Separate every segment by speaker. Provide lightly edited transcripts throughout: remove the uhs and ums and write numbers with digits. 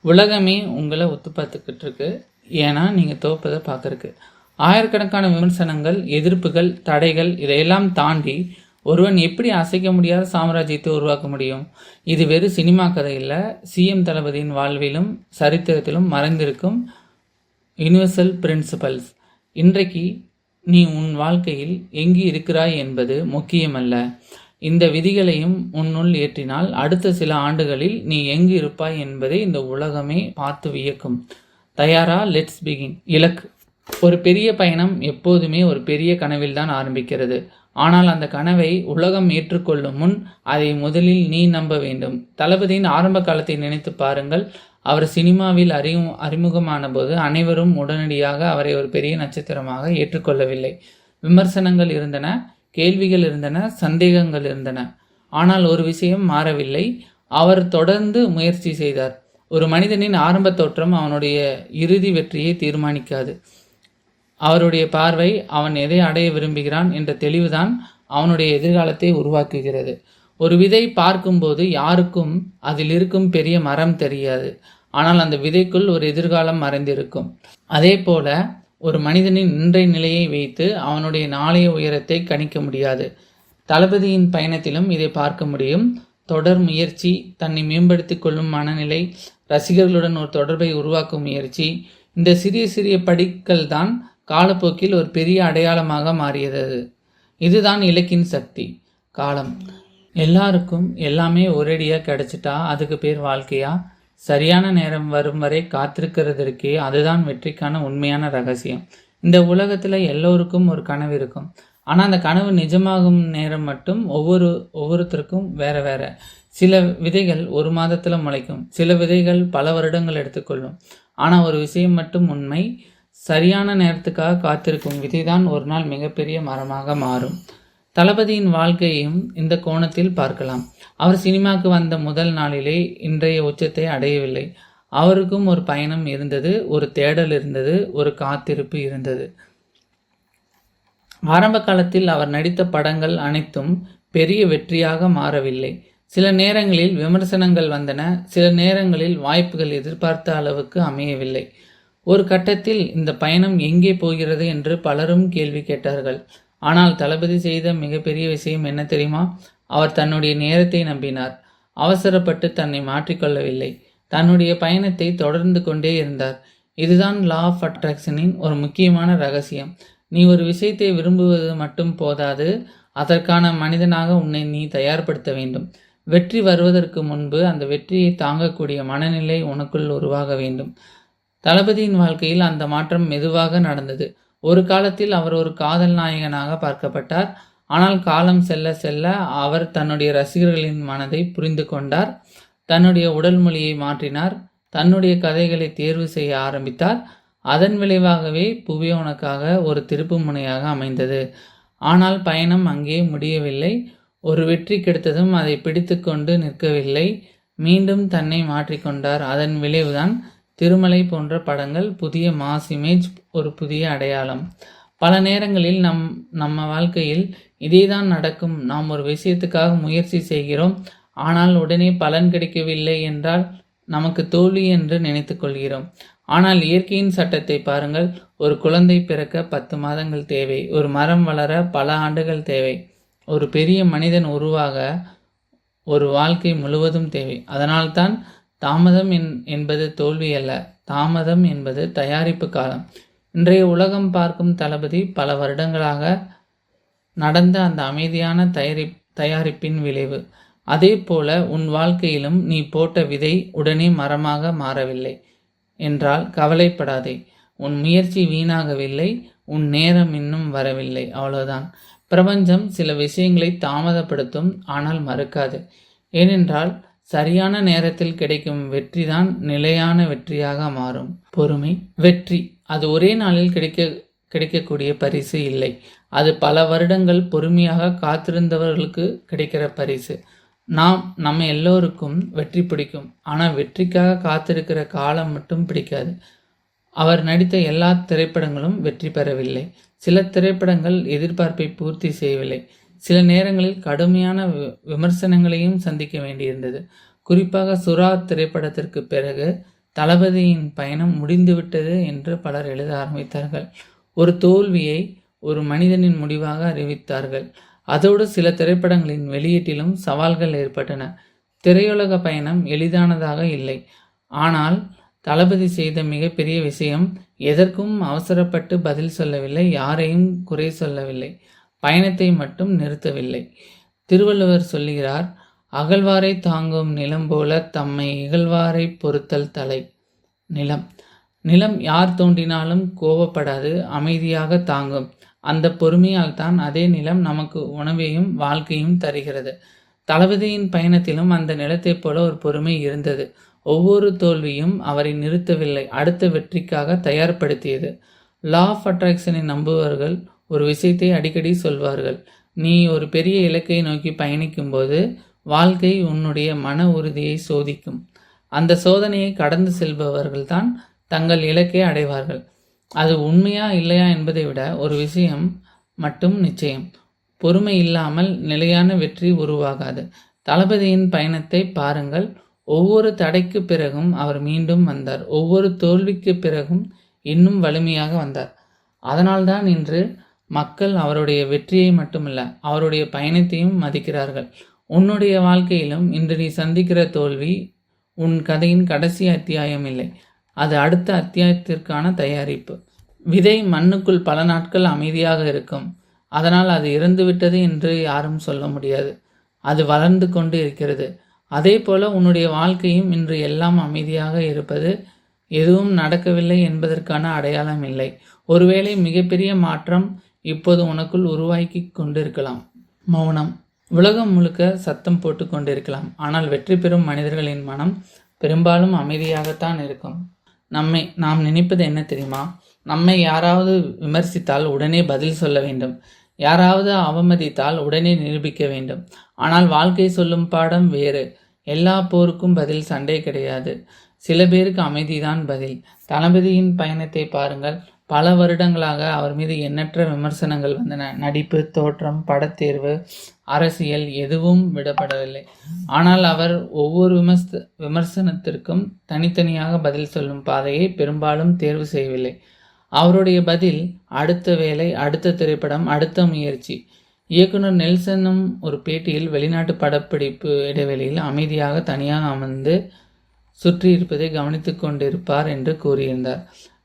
Speaker 1: உலகமே உங்களை ஒத்து பார்த்துக்கிட்டு இருக்கு. ஏன்னா நீங்கள் தோப்பதை பார்க்கறக்கு. ஆயிரக்கணக்கான விமர்சனங்கள், எதிர்ப்புகள், தடைகள் இதையெல்லாம் தாண்டி ஒருவன் எப்படி அசைக்க முடியாத சாம்ராஜ்யத்தை உருவாக்க முடியும்? இது வெறும் சினிமா கதை இல்லை. சிஎம் தளபதியின் வாழ்விலும் சரித்திரத்திலும் மறைந்திருக்கும் யுனிவர்சல் பிரின்சிபல்ஸ். இன்றைக்கு நீ உன் வாழ்க்கையில் எங்கு இருக்கிறாய் என்பது முக்கியமல்ல. இந்த விதிகளையும் உன்னுள் ஏற்றினால் அடுத்த சில ஆண்டுகளில் நீ எங்கு இருப்பாய் என்பதை இந்த உலகமே பார்த்து வியக்கும். தயாரா? Let's begin. இலக்கு. ஒரு பெரிய பயணம் எப்போதுமே ஒரு பெரிய கனவில்தான் ஆரம்பிக்கிறது. ஆனால் அந்த கனவை உலகம் ஏற்றுக்கொள்ளும் முன் அதை முதலில் நீ நம்ப வேண்டும். தளபதியின் ஆரம்ப காலத்தை நினைத்து பாருங்கள். அவர் சினிமாவில் அறிமுகமான போது அனைவரும் உடனடியாக அவரை ஒரு பெரிய நட்சத்திரமாக ஏற்றுக்கொள்ளவில்லை. விமர்சனங்கள் இருந்தன, கேள்விகள் இருந்தன, சந்தேகங்கள் இருந்தன. ஆனால் ஒரு விஷயம் மாறவில்லை. அவர் தொடர்ந்து முயற்சி செய்தார். ஒரு மனிதனின் ஆரம்ப தோற்றம் அவனுடைய இறுதி வெற்றியை தீர்மானிக்காது. அவருடைய பார்வை அவன் எதை அடைய விரும்புகிறான் என்ற தெளிவுதான் அவனுடைய எதிர்காலத்தை உருவாக்குகிறது. ஒரு விதை பார்க்கும்போது யாருக்கும் அதில் இருக்கும் பெரிய மரம் தெரியாது. ஆனால் அந்த விதைக்குள் ஒரு எதிர்காலம் மறைந்திருக்கும். அதே போல ஒரு மனிதனின் இன்றைய நிலையை வைத்து அவனுடைய நாளைய உயரத்தை கணிக்க முடியாது. தளபதியின் பயணத்திலும் இதை பார்க்க முடியும். தொடர் முயற்சி, தன்னை மேம்படுத்திக் கொள்ளும் மனநிலை, ரசிகர்களுடன் ஒரு தொடர்பை உருவாக்கும் முயற்சி, இந்த சிறிய சிறிய படிகள் தான் காலப்போக்கில் ஒரு பெரிய அடையாளமாக மாறியது. இதுதான் இலக்கின் சக்தி. காலம். எல்லாருக்கும் எல்லாமே ஒரேடியாக கிடைச்சிட்டா அதுக்கு பேர் வாழ்க்கையா? சரியான நேரம் வரும் வரை காத்திருக்கிறது இருக்கே, அதுதான் வெற்றிக்கான உண்மையான ரகசியம். இந்த உலகத்தில் எல்லோருக்கும் ஒரு கனவு இருக்கும். ஆனால் அந்த கனவு நிஜமாகும் நேரம் மட்டும் ஒவ்வொருத்தருக்கும் வேற வேற. சில விதைகள் ஒரு மாதத்தில் முளைக்கும், சில விதைகள் பல வருடங்கள் எடுத்துக்கொள்ளும். ஆனால் ஒரு விஷயம் மட்டும் உண்மை, சரியான நேரத்துக்காக காத்திருக்கும் விதைதான் ஒரு நாள் மிகப்பெரிய மரமாக மாறும். தளபதியின் வாழ்க்கையையும் இந்த கோணத்தில் பார்க்கலாம். அவர் சினிமாவுக்கு வந்த முதல் நாளிலே இன்றைய உச்சத்தை அடையவில்லை. அவருக்கும் ஒரு பயணம் இருந்தது, ஒரு தேடல் இருந்தது, ஒரு காத்திருப்பு இருந்தது. ஆரம்ப காலத்தில் அவர் நடித்த படங்கள் அனைத்தும் பெரிய வெற்றியாக மாறவில்லை. சில நேரங்களில் விமர்சனங்கள் வந்தன, சில நேரங்களில் வாய்ப்புகள் எதிர்பார்த்த அளவுக்கு அமையவில்லை. ஒரு கட்டத்தில் இந்த பயணம் எங்கே போகிறது என்று பலரும் கேள்வி கேட்டார்கள். ஆனால் தளபதி செய்த மிகப்பெரிய விஷயம் என்ன தெரியுமா? அவர் தன்னுடைய நேரத்தை நம்பினார். அவசரப்பட்டு தன்னை மாற்றிக்கொள்ளவில்லை. தன்னுடைய பயணத்தை தொடர்ந்து கொண்டே இருந்தார். இதுதான் லா ஆஃப் அட்ராக்ஷனின் ஒரு முக்கியமான ரகசியம். நீ ஒரு விஷயத்தை விரும்புவது மட்டும் போதாது, அதற்கான மனிதனாக உன்னை நீ தயார்படுத்த வேண்டும். வெற்றி வருவதற்கு முன்பு அந்த வெற்றியை தாங்கக்கூடிய மனநிலை உனக்குள் உருவாக வேண்டும். தளபதியின் வாழ்க்கையில் அந்த மாற்றம் மெதுவாக நடந்தது. ஒரு காலத்தில் அவர் ஒரு காதல் நாயகனாக பார்க்கப்பட்டார். ஆனால் காலம் செல்ல செல்ல அவர் தன்னுடைய ரசிகர்களின் மனதை புரிந்து கொண்டார். தன்னுடைய உடல் மொழியை மாற்றினார். தன்னுடைய கதைகளை தேர்வு செய்ய ஆரம்பித்தார். அதன் விளைவாகவே புவி உனக்காக ஒரு திருப்பு முனையாக அமைந்தது. ஆனால் பயணம் அங்கே முடியவில்லை. ஒரு வெற்றி கிடைத்ததும் அதை பிடித்து கொண்டு நிற்கவில்லை. மீண்டும் தன்னை மாற்றிக்கொண்டார். அதன் விளைவுதான் திருமலை போன்ற படங்கள், புதிய மாஸ் இமேஜ், ஒரு புதிய அடையாளம். பல நேரங்களில் நம்ம வாழ்க்கையில் இதேதான் நடக்கும். நாம் ஒரு விஷயத்துக்காக முயற்சி செய்கிறோம், ஆனால் உடனே பலன் கிடைக்கவில்லை என்றால் நமக்கு தோல்வி என்று நினைத்து கொள்கிறோம். ஆனால் இயற்கையின் சட்டத்தை பாருங்கள். ஒரு குழந்தை பிறக்க 10 மாதங்கள் தேவை. ஒரு மரம் வளர பல ஆண்டுகள் தேவை. ஒரு பெரிய மனிதன் உருவாக ஒரு வாழ்க்கை முழுவதும் தேவை. அதனால்தான் தாமதம் என்பது தோல்வி அல்ல, தாமதம் என்பது தயாரிப்பு காலம். இன்றைய உலகம் பார்க்கும் தளபதி பல வருடங்களாக நடந்த அந்த அமைதியான தயாரிப்பின் விளைவு. அதே போல உன் வாழ்க்கையிலும் நீ போட்ட விதை உடனே மரமாக மாறவில்லை என்றால் கவலைப்படாதே. உன் முயற்சி வீணாகவில்லை, உன் நேரம் இன்னும் வரவில்லை, அவ்வளவுதான். பிரபஞ்சம் சில விஷயங்களை தாமதப்படுத்தும், ஆனால் மறுக்காது. ஏனென்றால் சரியான நேரத்தில் கிடைக்கும் வெற்றிதான் நிலையான வெற்றியாக மாறும். பொறுமை. வெற்றி அது ஒரே நாளில் கிடைக்கக்கூடிய பரிசு இல்லை. அது பல வருடங்கள் பொறுமையாக காத்திருந்தவர்களுக்கு கிடைக்கிற பரிசு. நம்ம எல்லோருக்கும் வெற்றி பிடிக்கும். ஆனால் வெற்றிக்காக காத்திருக்கிற காலம் மட்டும் பிடிக்காது. அவர் நடித்த எல்லா திரைப்படங்களும் வெற்றி பெறவில்லை. சில திரைப்படங்கள் எதிர்பார்ப்பை பூர்த்தி செய்யவில்லை. சில நேரங்களில் கடுமையான விமர்சனங்களையும் சந்திக்க வேண்டியிருந்தது. குறிப்பாக சுறா திரைப்படத்திற்கு பிறகு தளபதியின் பயணம் முடிந்துவிட்டது என்று பலர் எழுத ஆரம்பித்தார்கள். ஒரு தோல்வியை ஒரு மனிதனின் முடிவாக அறிவித்தார்கள். அதோடு சில திரைப்படங்களின் வெளியீட்டிலும் சவால்கள் ஏற்பட்டன. திரையுலக பயணம் எளிதானதாக இல்லை. ஆனால் தளபதி செய்த மிகப்பெரிய விஷயம், எதற்கும் அவசரப்பட்டு பதில் சொல்லவில்லை, யாரையும் குறை சொல்லவில்லை, பயணத்தை மட்டும் நிறுத்தவில்லை. திருவள்ளுவர் சொல்லுகிறார், அகழ்வாரை தாங்கும் நிலம் போல தம்மை இகழ்வாரை பொறுத்தல் தலை. நிலம் நிலம் யார் தோண்டினாலும் கோபப்படாது, அமைதியாக தாங்கும். அந்த பொறுமையால் தான் அதே நிலம் நமக்கு உணவையும் வாழ்க்கையும் தருகிறது. தளபதியின் பயணத்திலும் அந்த நிலத்தைப் போல ஒரு பொறுமை இருந்தது. ஒவ்வொரு தோல்வியும் அவரை நிறுத்தவில்லை, அடுத்த வெற்றிக்காக தயார்படுத்தியது. லா ஆஃப் அட்ராக்ஷனை நம்புபவர்கள் ஒரு விஷயத்தை அடிக்கடி சொல்வார்கள், நீ ஒரு பெரிய இலக்கை நோக்கி பயணிக்கும்போது வாழ்க்கை உன்னுடைய மன உறுதியை சோதிக்கும். அந்த சோதனையை கடந்து செல்பவர்கள்தான் தங்கள் இலக்கை அடைவார்கள். அது உண்மையா இல்லையா என்பதை விட ஒரு விஷயம் மட்டும் நிச்சயம், பொறுமை இல்லாமல் நிலையான வெற்றி உருவாகாது. தளபதியின் பயணத்தை பாருங்கள். ஒவ்வொரு தடைக்கு பிறகும் அவர் மீண்டும் வந்தார். ஒவ்வொரு தோல்விக்கு பிறகும் இன்னும் வலிமையாக வந்தார். அதனால்தான் இன்று மக்கள் அவருடைய வெற்றியை மட்டுமல்ல, அவருடைய பயணத்தையும் மதிக்கிறார்கள். உன்னுடைய வாழ்க்கையிலும் இன்று நீ சந்திக்கிற தோல்வி உன் கதையின் கடைசி அத்தியாயம் இல்லை, அது அடுத்த அத்தியாயத்திற்கான தயாரிப்பு. விதை மண்ணுக்குள் பல நாட்கள் அமைதியாக இருக்கும். அதனால் அது இறந்துவிட்டது என்று யாரும் சொல்ல முடியாது. அது வளர்ந்து கொண்டு இருக்கிறது. அதே போல உன்னுடைய வாழ்க்கையும் இன்று எல்லாம் அமைதியாக இருப்பது எதுவும் நடக்கவில்லை என்பதற்கான அடையாளம் இல்லை. ஒருவேளை மிகப்பெரிய மாற்றம் இப்போது உனக்குள் உருவாக்கி கொண்டிருக்கலாம். மௌனம். உலகம் முழுக்க சத்தம் போட்டு கொண்டிருக்கலாம், ஆனால் வெற்றி பெறும் மனிதர்களின் மனம் பெரும்பாலும் அமைதியாகத்தான் இருக்கும். நாம் நினைப்பது என்ன தெரியுமா? நம்மை யாராவது விமர்சித்தால் உடனே பதில் சொல்ல வேண்டும், யாராவது அவமதித்தால் உடனே நிரூபிக்க வேண்டும். ஆனால் வாழ்க்கை சொல்லும் பாடம் வேறு. எல்லா போருக்கும் பதில் சண்டை கிடையாது, சில பேருக்கு அமைதிதான் பதில். தளபதியின் பயணத்தை பாருங்கள். பல வருடங்களாக அவர் மீது எண்ணற்ற விமர்சனங்கள் வந்தன. நடிப்பு, தோற்றம், படத்தேர்வு, அரசியல் எதுவும் விடப்படவில்லை. ஆனால் அவர் ஒவ்வொரு விமர்சனத்திற்கும் தனித்தனியாக பதில் சொல்லும் பாதையை பெரும்பாலும் தேர்வு செய்யவில்லை. அவருடைய பதில் அடுத்த வேலை, அடுத்த திரைப்படம், அடுத்த முயற்சி. இயக்குனர் நெல்சனும் ஒரு பேட்டியில் வெளிநாட்டு படப்பிடிப்பு இடைவெளியில் அமைதியாக தனியாக அமர்ந்து சுற்றி இருப்பதை கவனித்து கொண்டிருப்பார் என்று கூறியிருந்தார்.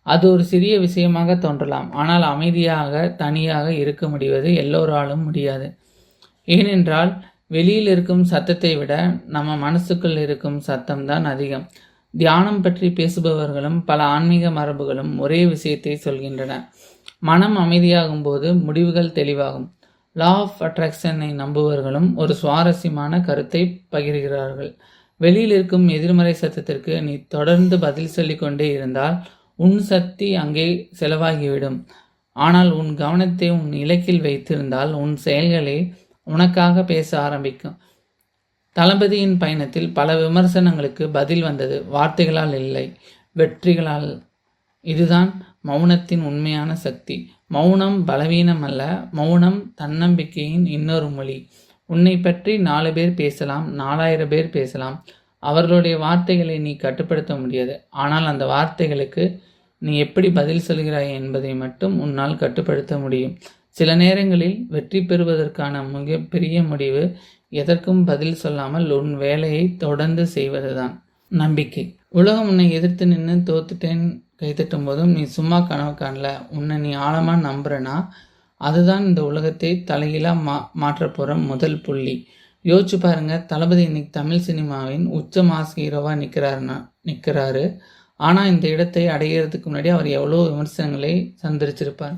Speaker 1: அது ஒரு சிறிய விஷயமாக தோன்றலாம், ஆனால் அமைதியாக தனியாக இருக்க முடிவது எல்லோராலும் முடியாது. ஏனென்றால் வெளியில் இருக்கும் சத்தத்தை விட நம்ம மனசுக்குள் இருக்கும் சத்தம்தான் அதிகம். தியானம் பற்றி பேசுபவர்களும் பல ஆன்மீக மரபுகளும் ஒரே விஷயத்தை சொல்கின்றன, மனம் அமைதியாகும் போது முடிவுகள் தெளிவாகும். லா ஆஃப் அட்ராக்ஷனை நம்புபவர்களும் ஒரு சுவாரஸ்யமான கருத்தை பகிர்கிறார்கள். வெளியில் இருக்கும் எதிர்மறை சத்தத்திற்கு நீ தொடர்ந்து பதில் சொல்லிக்கொண்டே இருந்தால் உன் சக்தி அங்கே செலவாகிவிடும். ஆனால் உன் கவனத்தை உன் இலக்கில் வைத்திருந்தால் உன் செயல்களே உனக்காக பேச ஆரம்பிக்கும். தளபதியின் பயணத்தில் பல விமர்சனங்களுக்கு பதில் வந்தது, வார்த்தைகளால் இல்லை, வெற்றிகளால். இதுதான் மௌனத்தின் உண்மையான சக்தி. மௌனம் பலவீனம் அல்ல, மௌனம் தன்னம்பிக்கையின் இன்னொரு மொழி. உன்னை பற்றி 4 பேர் பேசலாம், 4000 பேர் பேசலாம். அவர்களுடைய வார்த்தைகளை நீ கட்டுப்படுத்த முடியாது. ஆனால் அந்த வார்த்தைகளுக்கு நீ எப்படி பதில் சொல்கிறாய் என்பதை மட்டும் உன்னால் கட்டுப்படுத்த முடியும். சில நேரங்களில் வெற்றி பெறுவதற்கான மிகப்பெரிய முடிவு எதற்கும் பதில் சொல்லாமல் உன் வேலையை தொடர்ந்து செய்வதுதான். நம்பிக்கை. உலகம் உன்னை எதிர்த்து நின்று தோத்துட்டேன் கைத்தட்டும் போதும் நீ சும்மா கனவு காணல, உன்னை நீ ஆழமாக நம்புறனா, அதுதான் இந்த உலகத்தை தலைகீழாக மாற்றப்போகிற முதல் புள்ளி. யோசிச்சு பாருங்க, தளபதி இன்னைக்கு தமிழ் சினிமாவின் உச்ச மாஸ் ஹீரோவாக நிற்கிறாரு. ஆனால் இந்த இடத்தை அடைகிறதுக்கு முன்னாடி அவர் எவ்வளோ விமர்சனங்களை சந்திச்சிருப்பார்.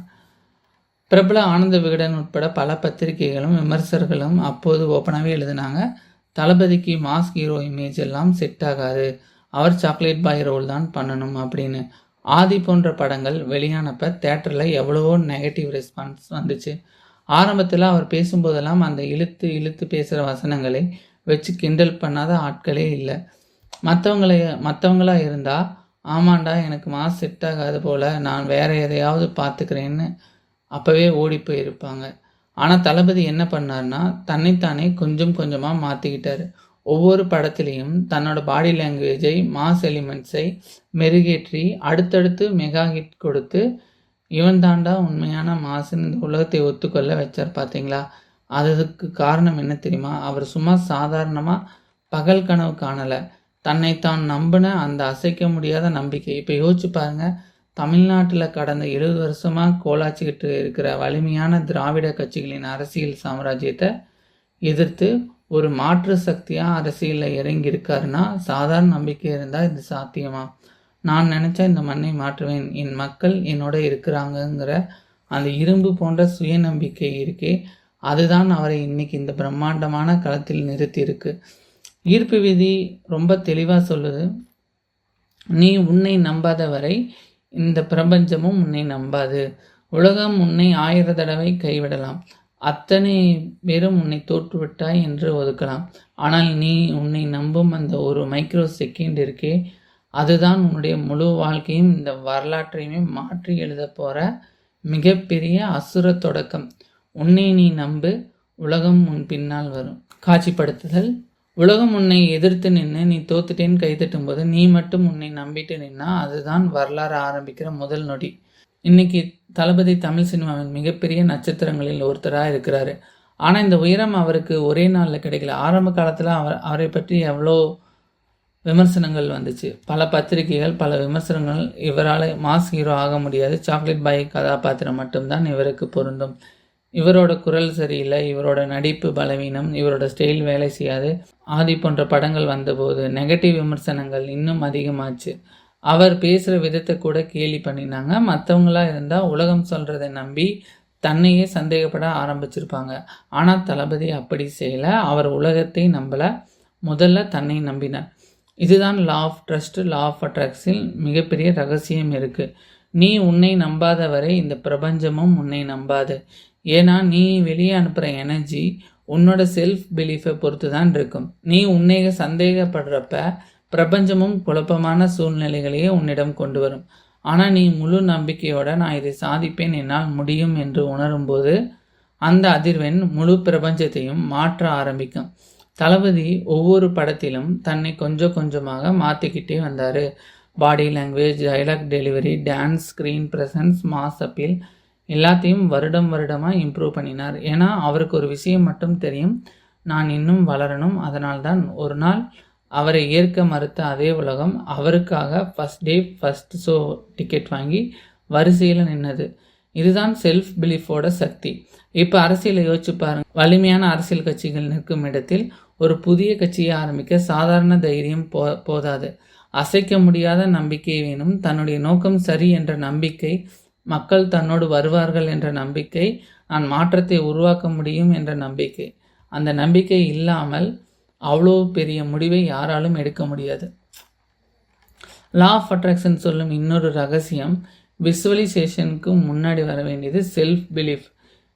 Speaker 1: பிரபல ஆனந்த விகடன் உட்பட பல பத்திரிகைகளும் விமர்சகர்களும் அப்போது ஓப்பனாகவே எழுதினாங்க, தளபதிக்கு மாஸ் ஹீரோ இமேஜ் எல்லாம் செட் ஆகாது, அவர் சாக்லேட் பாய் ரோல் தான் பண்ணணும் அப்படின்னு. ஆதி போன்ற படங்கள் வெளியானப்ப தேட்டரில் எவ்வளவோ நெகட்டிவ் ரெஸ்பான்ஸ் வந்துச்சு. ஆரம்பத்தில் அவர் பேசும்போதெல்லாம் அந்த இழுத்து பேசுகிற வசனங்களை வச்சு கிண்டல் பண்ணாத ஆட்களே இல்லை. மற்றவங்களா இருந்தால், ஆமாண்டா எனக்கு மாஸ் செட் ஆகாது போல், நான் வேற எதையாவது பார்த்துக்கிறேன்னு அப்போவே ஓடி போயிருப்பாங்க. ஆனால் தளபதி என்ன பண்ணார்னா, தன்னைத்தானே கொஞ்சம் கொஞ்சமாக மாற்றிக்கிட்டார். ஒவ்வொரு படத்திலையும் தன்னோட பாடி லாங்குவேஜை, மாஸ் எலிமெண்ட்ஸை மெருகேற்றி அடுத்தடுத்து மெகா ஹிட் கொடுத்து இவன் தாண்டா உண்மையான மாசுன்னு இந்த உலகத்தை ஒத்துக்கொள்ள வச்சார் பார்த்தீங்களா? அதுக்கு காரணம் என்ன தெரியுமா? அவர் சும்மா சாதாரணமாக பகல் கனவு காணலை. தன்னைத்தான் நம்பின அந்த அசைக்க முடியாத நம்பிக்கை. இப்போ யோசிச்சு பாருங்க, தமிழ்நாட்டில் கடந்த 70 வருஷமாக கோலாச்சிக்கிட்டு இருக்கிற வலிமையான திராவிட கட்சிகளின் அரசியல் சாம்ராஜ்யத்தை எதிர்த்து ஒரு மாற்று சக்தியாக அரசியலில் இறங்கி இருக்காருன்னா சாதாரண நம்பிக்கை இருந்தால் இது சாத்தியமா? நான் நினச்சா இந்த மண்ணை மாற்றுவேன், என் மக்கள் என்னோட இருக்கிறாங்கங்கிற அந்த இரும்பு போன்ற சுயநம்பிக்கை இருக்கே, அதுதான் அவரை இன்னைக்கு இந்த பிரம்மாண்டமான களத்தில் நிறுத்தி இருக்கு. ஈர்ப்பு விதி ரொம்ப தெளிவாக சொல்லுது, நீ உன்னை நம்பாத வரை இந்த பிரபஞ்சமும் உன்னை நம்பாது. உலகம் உன்னை 1000 தடவை கைவிடலாம், அத்தனை பேரும் உன்னை தோற்றுவிட்டாய் என்று ஒதுக்கலாம். ஆனால் நீ உன்னை நம்பும் அந்த ஒரு மைக்ரோ செகண்ட் இருக்கே, அதுதான் உன்னுடைய முழு வாழ்க்கையும் இந்த வரலாற்றையுமே மாற்றி எழுத போகிற மிகப்பெரிய அசுர தொடக்கம். உன்னை நீ நம்பு, உலகம் உன் பின்னால் வரும். காட்சிப்படுத்துதல். உலகம் உன்னை எதிர்த்து நின்று நீ தோத்துட்டேன்னு கைதட்டும் போது நீ மட்டும் உன்னை நம்பிட்டு நின்னா அதுதான் வரலாறு ஆரம்பிக்கிற முதல் நொடி. இன்னைக்கு தளபதி தமிழ் சினிமாவின் மிகப்பெரிய நட்சத்திரங்களில் ஒருத்தராக இருக்கிறாரு. ஆனால் இந்த உயரம் அவருக்கு ஒரே நாளில் கிடைக்கல. ஆரம்ப காலத்தில் அவரை பற்றி எவ்வளோ விமர்சனங்கள் வந்துச்சு. பல பத்திரிகைகள், பல விமர்சனங்கள், இவரால் மாஸ் ஹீரோ ஆக முடியாது, சாக்லேட் பாய் கதாபாத்திரம் மட்டும்தான் இவருக்கு பொருந்தும், இவரோட குரல் சரியில்லை, இவரோட நடிப்பு பலவீனம், இவரோட ஸ்டைல் வேலை செய்யாது, ஆதி போன்ற படங்கள் வந்தபோது நெகட்டிவ் விமர்சனங்கள் இன்னும் அதிகமாச்சு. அவர் பேசுகிற விதத்தை கூட கேலி பண்ணினாங்க. மற்றவங்களாக இருந்தால் உலகம் சொல்கிறத நம்பி தன்னையே சந்தேகப்பட ஆரம்பிச்சிருப்பாங்க. ஆனால் தளபதி அப்படி செய்யலை. அவர் உலகத்தை நம்பலை, முதல்ல தன்னை நம்பினார். இதுதான் law of trust, law of attraction மிகப்பெரிய ரகசியம் இருக்குது. நீ உன்னை நம்பாத வரை இந்த பிரபஞ்சமும் உன்னை நம்பாது. ஏன்னா நீ வெளியே அனுப்புகிற எனர்ஜி உன்னோட செல்ஃப் பிலீஃபை பொறுத்து தான் இருக்கும். நீ உன்னை சந்தேகப்படுறப்ப பிரபஞ்சமும் குழப்பமான சூழ்நிலைகளையே உன்னிடம் கொண்டு வரும். ஆனால் நீ முழு நம்பிக்கையோட நான் இதை சாதிப்பேன், என்னால் முடியும் என்று உணரும்போது அந்த அதிர்வெண் முழு பிரபஞ்சத்தையும் மாற்ற ஆரம்பிக்கும். தளபதி ஒவ்வொரு படத்திலும் தன்னை கொஞ்சம் கொஞ்சமாக மாற்றிக்கிட்டே வந்தார். Body language, dialogue delivery, dance, screen presence, mass appeal எல்லாத்தையும் வருடமாக இம்ப்ரூவ் பண்ணினார். ஏன்னா அவருக்கு ஒரு விஷயம் மட்டும் தெரியும், நான் இன்னும் வளரணும். அதனால்தான் ஒரு நாள் அவரை ஏற்க மறுத்த அதே உலகம் அவருக்காக first day first show ticket வாங்கி வரிசையில் நின்னது. இதுதான் செல்ஃப் பிலீஃபோட சக்தி. இப்போ அரசியலை யோசிச்சு பாருங்க. வலிமையான அரசியல் கட்சிகள் நிற்கும் இடத்தில் ஒரு புதிய கட்சியை ஆரம்பிக்க சாதாரண தைரியம் போதாது, அசைக்க முடியாத நம்பிக்கை வேணும். தன்னுடைய நோக்கம் சரி என்ற நம்பிக்கை, மக்கள் தன்னோடு வருவார்கள் என்ற நம்பிக்கை, நான் மாற்றத்தை உருவாக்க முடியும் என்ற நம்பிக்கை. அந்த நம்பிக்கை இல்லாமல் அவ்வளோ பெரிய முடிவை யாராலும் எடுக்க முடியாது. லா ஆஃப் அட்ராக்ஷன் சொல்லும் இன்னொரு ரகசியம், விசுவலைசேஷனுக்கு முன்னாடி வர வேண்டியது செல்ஃப் பிலீஃப்.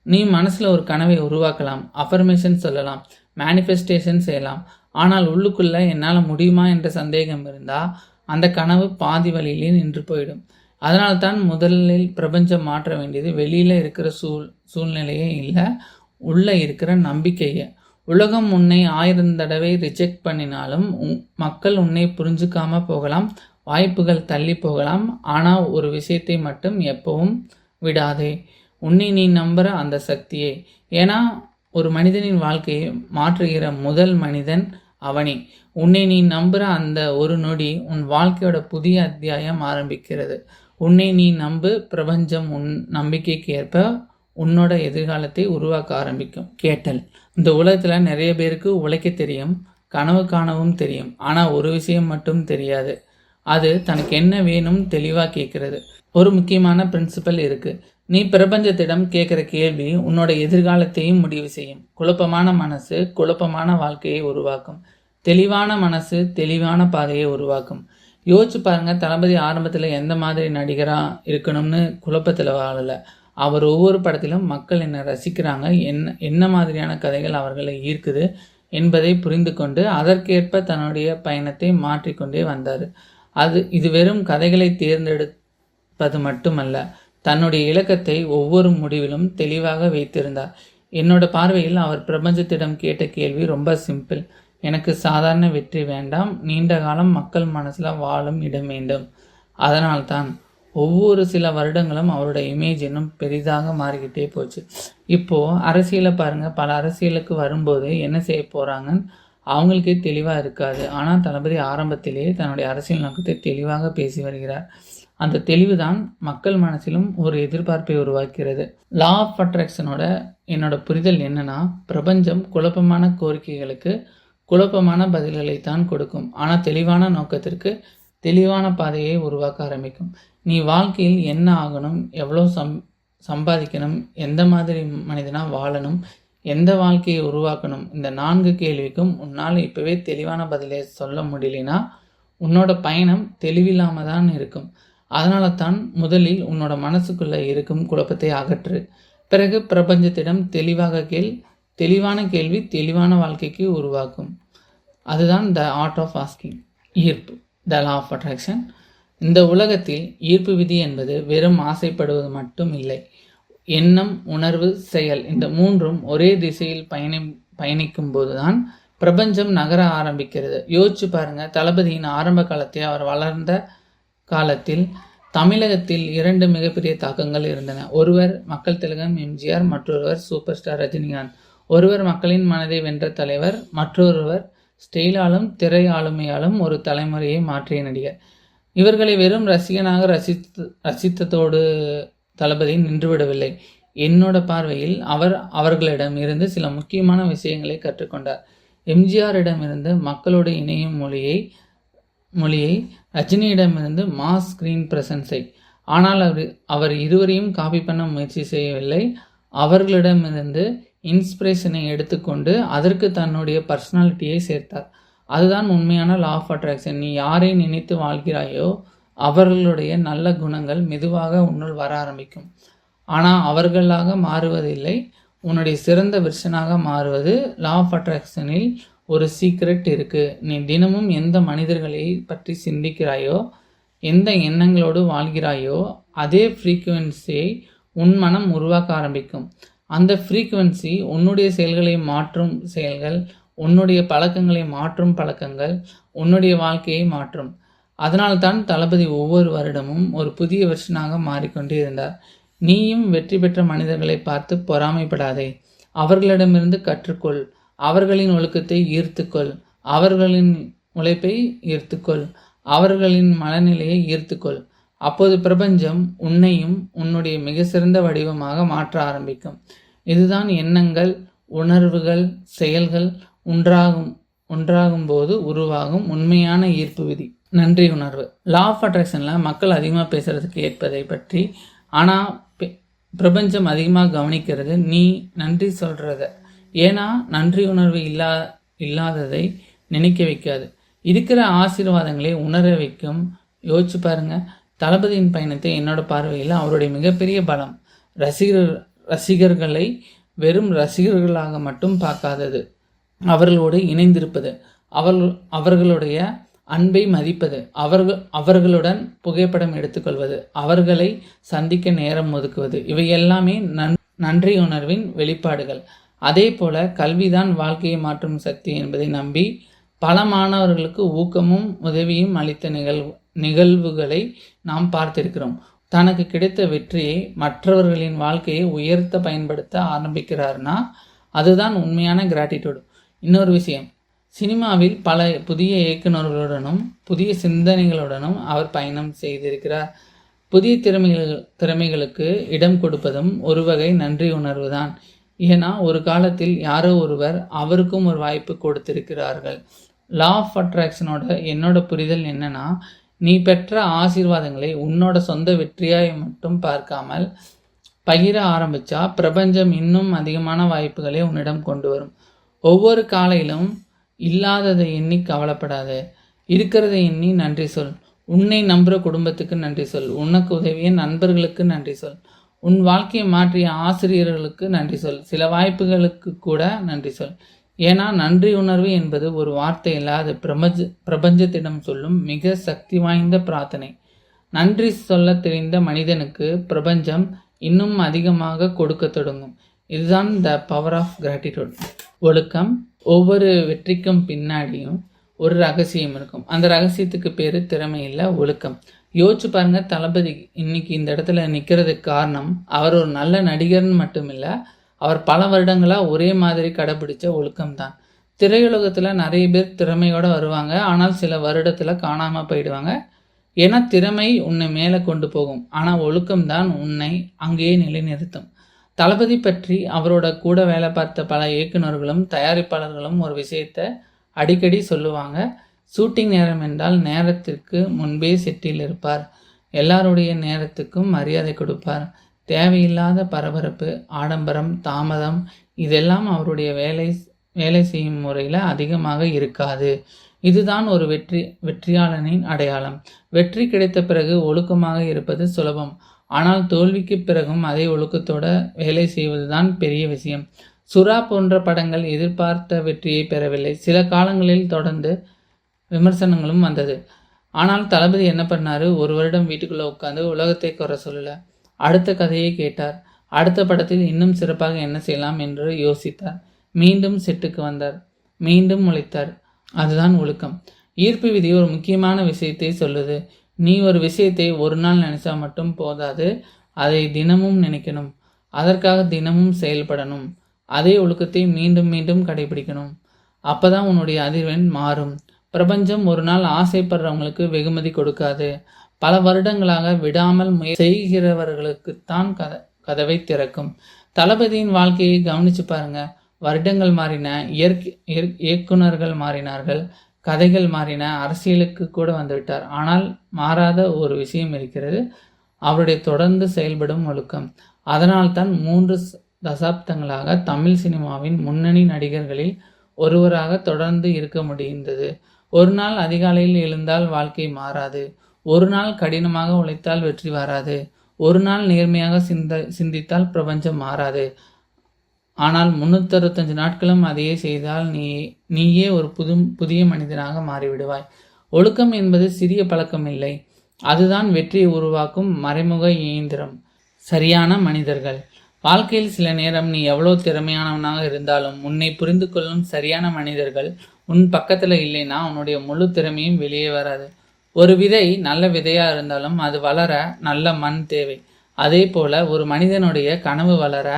Speaker 1: நீ மனசில் ஒரு கனவை உருவாக்கலாம், அஃபர்மேஷன் சொல்லலாம், மேனிஃபெஸ்டேஷன் செய்யலாம். ஆனால் உள்ளுக்குள்ளே என்னால் முடியுமா என்ற சந்தேகம் இருந்தால் அந்த கனவு பாதி வழியிலே நின்று போயிடும். அதனால்தான் முதலில் பிரபஞ்சம் மாற்ற வேண்டியது வெளியில் இருக்கிற சூழ்நிலையே இல்லை, உள்ளே இருக்கிற நம்பிக்கையை. உலகம் உன்னை 1000 தடவை ரிஜெக்ட் பண்ணினாலும் மக்கள் உன்னை புரிஞ்சுக்காமல் போகலாம், வாய்ப்புகள் தள்ளி போகலாம். ஆனால் ஒரு விஷயத்தை மட்டும் எப்பவும் விடாதே, உன்னை நீ நம்புகிற அந்த சக்தியை. ஏன்னா ஒரு மனிதனின் வாழ்க்கையை மாற்றுகிற முதல் மனிதன் அவனே. உன்னை நீ நம்புகிற அந்த ஒரு நொடி உன் வாழ்க்கையோட புதிய அத்தியாயம் ஆரம்பிக்கிறது. உன்னை நீ நம்பு, பிரபஞ்சம் உன் நம்பிக்கைக்கு ஏற்ப உன்னோட எதிர்காலத்தை உருவாக்க ஆரம்பிக்கும். கேட்டல். இந்த உலகத்தில் நிறைய பேருக்கு உழைக்க தெரியும், கனவு காணவும் தெரியும். ஆனால் ஒரு விஷயம் மட்டும் தெரியாது, அது தனக்கு என்ன வேணும் தெளிவாக கேட்குறது. ஒரு முக்கியமான பிரின்சிபல் இருக்குது. நீ பிரபஞ்சத்திடம் கேட்குற கேள்வி உன்னோட எதிர்காலத்தையும் முடிவு செய்யும். குழப்பமான மனசு குழப்பமான வாழ்க்கையை உருவாக்கும், தெளிவான மனசு தெளிவான பாதையை உருவாக்கும். யோசிச்சு பாருங்க, தளபதி ஆரம்பத்தில் எந்த மாதிரி நடிகராக இருக்கணும்னு குழப்பத்தில் வாழலை. அவர் ஒவ்வொரு படத்திலும் மக்கள் என்ன ரசிக்கிறாங்க, என்ன மாதிரியான கதைகள் அவர்களை ஈர்க்குது என்பதை புரிந்து கொண்டு அதற்கேற்ப தன்னுடைய பயணத்தை மாற்றிக்கொண்டே வந்தார். இது வெறும் கதைகளை தேர்ந்தெடுப்பது மட்டுமல்ல, தன்னுடைய இலக்கத்தை ஒவ்வொரு முடிவிலும் தெளிவாக வைத்திருந்தார். என்னோட பார்வையில் அவர் பிரபஞ்சத்திடம் கேட்ட கேள்வி ரொம்ப சிம்பிள். எனக்கு சாதாரண வெற்றி வேண்டாம், நீண்ட காலம் மக்கள் மனசில் வாழும் இடம் வேண்டும். அதனால்தான் ஒவ்வொரு சில வருடங்களும் அவரோட இமேஜ் இன்னும் பெரிதாக மாறிக்கிட்டே போச்சு. இப்போது அரசியலை பாருங்கள், பல அரசியலுக்கு வரும்போது என்ன செய்ய போகிறாங்கன்னு அவங்களுக்கே தெளிவாக இருக்காது. ஆனால் தளபதி ஆரம்பத்திலேயே தன்னுடைய அரசியல் நோக்கத்தை தெளிவாக பேசி வருகிறார். அந்த தெளிவு தான் மக்கள் மனசிலும் ஒரு எதிர்பார்ப்பை உருவாக்கிறது. லா ஆஃப் அட்ராக்ஷனோட என்னோட புரிதல் என்னன்னா, பிரபஞ்சம் குழப்பமான கோரிக்கைகளுக்கு குழப்பமான பதில்களை தான் கொடுக்கும். ஆனால் தெளிவான நோக்கத்திற்கு தெளிவான பாதையை உருவாக்க ஆரம்பிக்கும். நீ வாழ்க்கையில் என்ன ஆகணும், எவ்வளோ சம்பாதிக்கணும், எந்த மாதிரி மனிதனாக வாழணும், எந்த வாழ்க்கையை உருவாக்கணும், இந்த 4 கேள்விக்கும் உன்னால் இப்போவே தெளிவான பதிலை சொல்ல முடியலனா உன்னோட பயணம் தெளிவில்லாமல் தான் இருக்கும். அதனால தான் முதலில் உன்னோட மனசுக்குள்ளே இருக்கும் குழப்பத்தை அகற்று. பிறகு பிரபஞ்சத்திடம் தெளிவாக தெளிவான கேள்வி தெளிவான வாழ்க்கைக்கு உருவாக்கும். அதுதான் த ஆர்ட் ஆஃப் ஆஸ்கிங். ஈர்ப்பு, த லா ஆஃப் அட்ராக்ஷன். இந்த உலகத்தில் ஈர்ப்பு விதி என்பது வெறும் ஆசைப்படுவது மட்டும் இல்லை. எண்ணம், உணர்வு, செயல், இந்த 3ம் ஒரே திசையில் பயணிக்கும் போது தான் பிரபஞ்சம் நகர ஆரம்பிக்கிறது. யோசிச்சு பாருங்க, தளபதியின் ஆரம்ப காலத்தை அவர் வளர்ந்த காலத்தில் தமிழகத்தில் 2 மிகப்பெரிய தாக்கங்கள் இருந்தன. ஒருவர் மக்கள் திலகம் எம்ஜிஆர், மற்றொருவர் சூப்பர் ஸ்டார் ரஜினிகாந்த். ஒருவர் மக்களின் மனதை வென்ற தலைவர், மற்றொருவர் ஸ்டைலாலும் திரை ஆளுமையாலும் ஒரு தலைமுறையை மாற்றிய நடிகர். இவர்களை வெறும் ரசிகனாக ரசித்ததோடு தளபதி நின்றுவிடவில்லை. என்னோட பார்வையில் அவர்களிடம் இருந்து சில முக்கியமான விஷயங்களை கற்றுக்கொண்டார். எம்ஜிஆரிடமிருந்து மக்களோடு இணையும் மொழியை, ரஜினியிடமிருந்து மாஸ் ஸ்கிரீன் பிரசன்ஸை. ஆனால் அவர் இருவரையும் காப்பி பண்ண முயற்சி செய்யவில்லை. அவர்களிடமிருந்து இன்ஸ்பிரேஷனை எடுத்துக்கொண்டு அதற்கு தன்னுடைய பர்சனாலிட்டியை சேர்த்தார். அதுதான் உண்மையான லா ஆஃப் அட்ராக்ஷன். நீ யாரை நினைத்து வாழ்கிறாயோ அவர்களுடைய நல்ல குணங்கள் மெதுவாக உன்னுள் வர ஆரம்பிக்கும். ஆனால் அவர்களாக மாறுவதில்லை, உன்னுடைய சிறந்த வெர்ஷனாக மாறுவது. லா ஆஃப் அட்ராக்ஷனில் ஒரு சீக்ரெட் இருக்குது. நீ தினமும் எந்த மனிதர்களை பற்றி சிந்திக்கிறாயோ, எந்த எண்ணங்களோடு வாழ்கிறாயோ, அதே ஃப்ரீக்குவென்சியை உன் மனம் உருவாக்க ஆரம்பிக்கும். அந்த ஃப்ரீக்குவென்சி உன்னுடைய செயல்களை மாற்றும் செயல்கள், உன்னுடைய பழக்கங்களை மாற்றும் பழக்கங்கள், உன்னுடைய வாழ்க்கையை மாற்றும். அதனால்தான் தளபதி ஒவ்வொரு வருடமும் ஒரு புதிய வெர்ஷனாக மாறிக்கொண்டே இருந்தார். நீயும் வெற்றி பெற்ற மனிதர்களை பார்த்து பொறாமைப்படாதே. அவர்களிடமிருந்து கற்றுக்கொள். அவர்களின் ஒழுக்கத்தை ஈர்த்துக்கொள். அவர்களின் உழைப்பை ஈர்த்துக்கொள். அவர்களின் மனநிலையை ஈர்த்துக்கொள். அப்போது பிரபஞ்சம் உன்னையும் உன்னுடைய மிக சிறந்த வடிவமாக மாற்ற ஆரம்பிக்கும். இதுதான் எண்ணங்கள், உணர்வுகள், செயல்கள் ஒன்றாகும் போது உருவாகும் உண்மையான ஈர்ப்பு விதி. நன்றி உணர்வு. லா ஆஃப் அட்ராக்ஷனில் மக்கள் அதிகமாக பேசுகிறதுக்கு ஏற்பதை பற்றி. ஆனால் பிரபஞ்சம் அதிகமாக கவனிக்கிறது நீ நன்றி சொல்கிறத. ஏன்னா நன்றி உணர்வு இல்லாததை நினைக்க வைக்காது. இருக்கிற ஆசீர்வாதங்களை உணர வைக்கும். யோசிச்சு பாருங்க, தளபதியின் பயணத்தை என்னோட பார்வையில் அவருடைய மிகப்பெரிய பலம் ரசிகர்களை வெறும் ரசிகர்களாக மட்டும் பார்க்காதது, அவர்களோடு இணைந்திருப்பது, அவர்களுடைய அன்பை மதிப்பது, அவர்களுடன் புகைப்படம் எடுத்துக்கொள்வது, அவர்களை சந்திக்க நேரம் ஒதுக்குவது, இவை எல்லாமே நன்றி உணர்வின் வெளிப்பாடுகள். அதே போல கல்விதான் வாழ்க்கையை மாற்றும் சக்தி என்பதை நம்பி பல மாணவர்களுக்கு ஊக்கமும் உதவியும் அளித்த நிகழ்வுகளை நாம் பார்த்திருக்கிறோம். தனக்கு கிடைத்த வெற்றியை மற்றவர்களின் வாழ்க்கையை உயர்த்த பயன்படுத்த ஆரம்பிக்கிறார்னா அதுதான் உண்மையான கிராட்டிடியூட். இன்னொரு விஷயம், சினிமாவில் பல புதிய இயக்குநர்களுடனும் புதிய சிந்தனைகளுடனும் அவர் பயணம் செய்திருக்கிறார். புதிய திறமைகளுக்கு இடம் கொடுப்பதும் ஒரு வகை நன்றி உணர்வு தான். ஏன்னா ஒரு காலத்தில் யாரோ ஒருவர் அவருக்கும் ஒரு வாய்ப்பு கொடுத்திருக்கிறார்கள். லா ஆஃப் அட்ராக்ஷனோட என்னோட புரிதல் என்னன்னா, நீ பெற்ற ஆசீர்வாதங்களை உன்னோட சொந்த வெற்றியாய் மட்டும் பார்க்காமல் பகிர ஆரம்பிச்சா பிரபஞ்சம் இன்னும் அதிகமான வாய்ப்புகளை உன்னிடம் கொண்டு வரும். ஒவ்வொரு காலையிலும் இல்லாததை எண்ணி கவலைப்படாத, இருக்கிறதை எண்ணி நன்றி சொல். உன்னை நம்புகிற குடும்பத்துக்கு நன்றி சொல். உனக்கு உதவிய நண்பர்களுக்கு நன்றி சொல். உன் வாழ்க்கையை மாற்றிய ஆசிரியர்களுக்கு நன்றி சொல். சில வாய்ப்புகளுக்கு கூட நன்றி சொல். ஏன்னா நன்றி உணர்வு என்பது ஒரு வார்த்தை இல்லாத பிரபஞ்சத்திடம் சொல்லும் மிக சக்தி வாய்ந்த பிரார்த்தனை. நன்றி சொல்ல தெரிந்த மனிதனுக்கு பிரபஞ்சம் இன்னும் அதிகமாக கொடுக்க தொடங்கும். இதுதான் த பவர் ஆஃப் கிராட்டிடியூட். ஒழுக்கம், ஒவ்வொரு வெற்றிக்கும் பின்னாடியும் ஒரு ரகசியம் இருக்கும். அந்த ரகசியத்துக்கு பேர் திறமை இல்லை, ஒழுக்கம். யோசிச்சு பாருங்க, தளபதி இன்னைக்கு இந்த இடத்துல நிற்கிறதுக்கு காரணம் அவர் ஒரு நல்ல நடிகர்னு மட்டும் இல்லை, அவர் பல வருடங்களாக ஒரே மாதிரி கடைபிடிச்ச ஒழுக்கம்தான். திரையுலகத்தில் நிறைய பேர் திறமையோடு வருவாங்க, ஆனால் சில வருடத்தில் காணாமல் போயிடுவாங்க. ஏன்னா திறமை உன்னை மேலே கொண்டு போகும், ஆனால் ஒழுக்கம்தான் உன்னை அங்கேயே நிலைநிறுத்தும். தளபதி பற்றி அவரோட கூட வேலை பார்த்த பல இயக்குநர்களும் தயாரிப்பாளர்களும் ஒரு விஷயத்தை அடிக்கடி சொல்லுவாங்க. ஷூட்டிங் நேரம் என்றால் நேரத்திற்கு முன்பே செட்டில் இருப்பார். எல்லாருடைய நேரத்துக்கும் மரியாதை கொடுப்பார். தேவையில்லாத பரபரப்பு, ஆடம்பரம், தாமதம் இதெல்லாம் அவருடைய வேலை செய்யும் முறையில் அதிகமாக இருக்காது. இதுதான் ஒரு வெற்றியாளனின் அடையாளம். வெற்றி கிடைத்த பிறகு ஒழுக்கமாக இருப்பது சுலபம், ஆனால் தோல்விக்கு பிறகும் அதே ஒழுக்கத்தோட வேலை செய்வதுதான் பெரிய விஷயம். சுறா போன்ற படங்கள் எதிர்பார்த்த வெற்றியை பெறவில்லை. சில காலங்களில் தொடர்ந்து விமர்சனங்களும் வந்தது. ஆனால் தளபதி என்ன பண்ணாரு, ஒரு வருடம் வீட்டுக்குள்ளே உட்காந்து உலகத்தை குறை சொல்லலை. அடுத்த கதையை கேட்டார். அடுத்த படத்தில் இன்னும் சிறப்பாக என்ன செய்யலாம் என்று யோசித்தார். மீண்டும் செட்டுக்கு வந்தார், மீண்டும் உழைத்தார். அதுதான் ஒழுக்கம். ஈர்ப்பு விதி ஒரு முக்கியமான விஷயத்தை சொல்லுது. நீ ஒரு விஷயத்தை ஒரு நாள் நினைச்சா மட்டும் போதாது, அதை தினமும் நினைக்கணும். அதற்காக தினமும் செயல்படணும். அதே ஒழுக்கத்தை மீண்டும் மீண்டும் கடைபிடிக்கணும். அப்பதான் உன்னுடைய அதிர்வெண் மாறும். பிரபஞ்சம் ஒரு நாள் ஆசைப்படுறவங்களுக்கு வெகுமதி கொடுக்காது. பல வருடங்களாக விடாமல் செய்கிறவர்களுக்குத்தான் கதவை திறக்கும். தளபதியின் வாழ்க்கையை கவனிச்சு பாருங்க. வருடங்கள் மாறின, இயக்குனர்கள் மாறினார்கள், கதைகள் மாறின, அரசியலுக்கு கூட வந்துவிட்டார். ஆனால் மாறாத ஒரு விஷயம் இருக்கிறது, அவருடைய தொடர்ந்து செயல்படும் ஒழுக்கம். அதனால்தான் 3 தசாப்தங்களாக தமிழ் சினிமாவின் முன்னணி நடிகர்களில் ஒருவராக தொடர்ந்து இருக்க முடிந்தது. ஒரு நாள் அதிகாலையில் எழுந்தால் வாழ்க்கை மாறாது. ஒரு நாள் கடினமாக உழைத்தால் வெற்றி வராது. ஒரு நாள் நேர்மையாக சிந்தித்தால் பிரபஞ்சம் மாறாது. ஆனால் 365 நாட்களும் அதையே செய்தால் நீயே ஒரு புதிய மனிதனாக மாறிவிடுவாய். ஒழுக்கம் என்பது சிறிய பழக்கம் இல்லை, அதுதான் வெற்றியை உருவாக்கும் மறைமுக இயந்திரம். சரியான மனிதர்கள். வாழ்க்கையில் சில நேரம் நீ எவ்வளோ திறமையானவனாக இருந்தாலும் உன்னை புரிந்து கொள்ளும் சரியான மனிதர்கள் உன் பக்கத்தில் இல்லைன்னா உன்னுடைய முழு திறமையும் வெளியே வராது. ஒரு விதை நல்ல விதையாக இருந்தாலும் அது வளர நல்ல மண் தேவை. அதே போல் ஒரு மனிதனுடைய கனவு வளர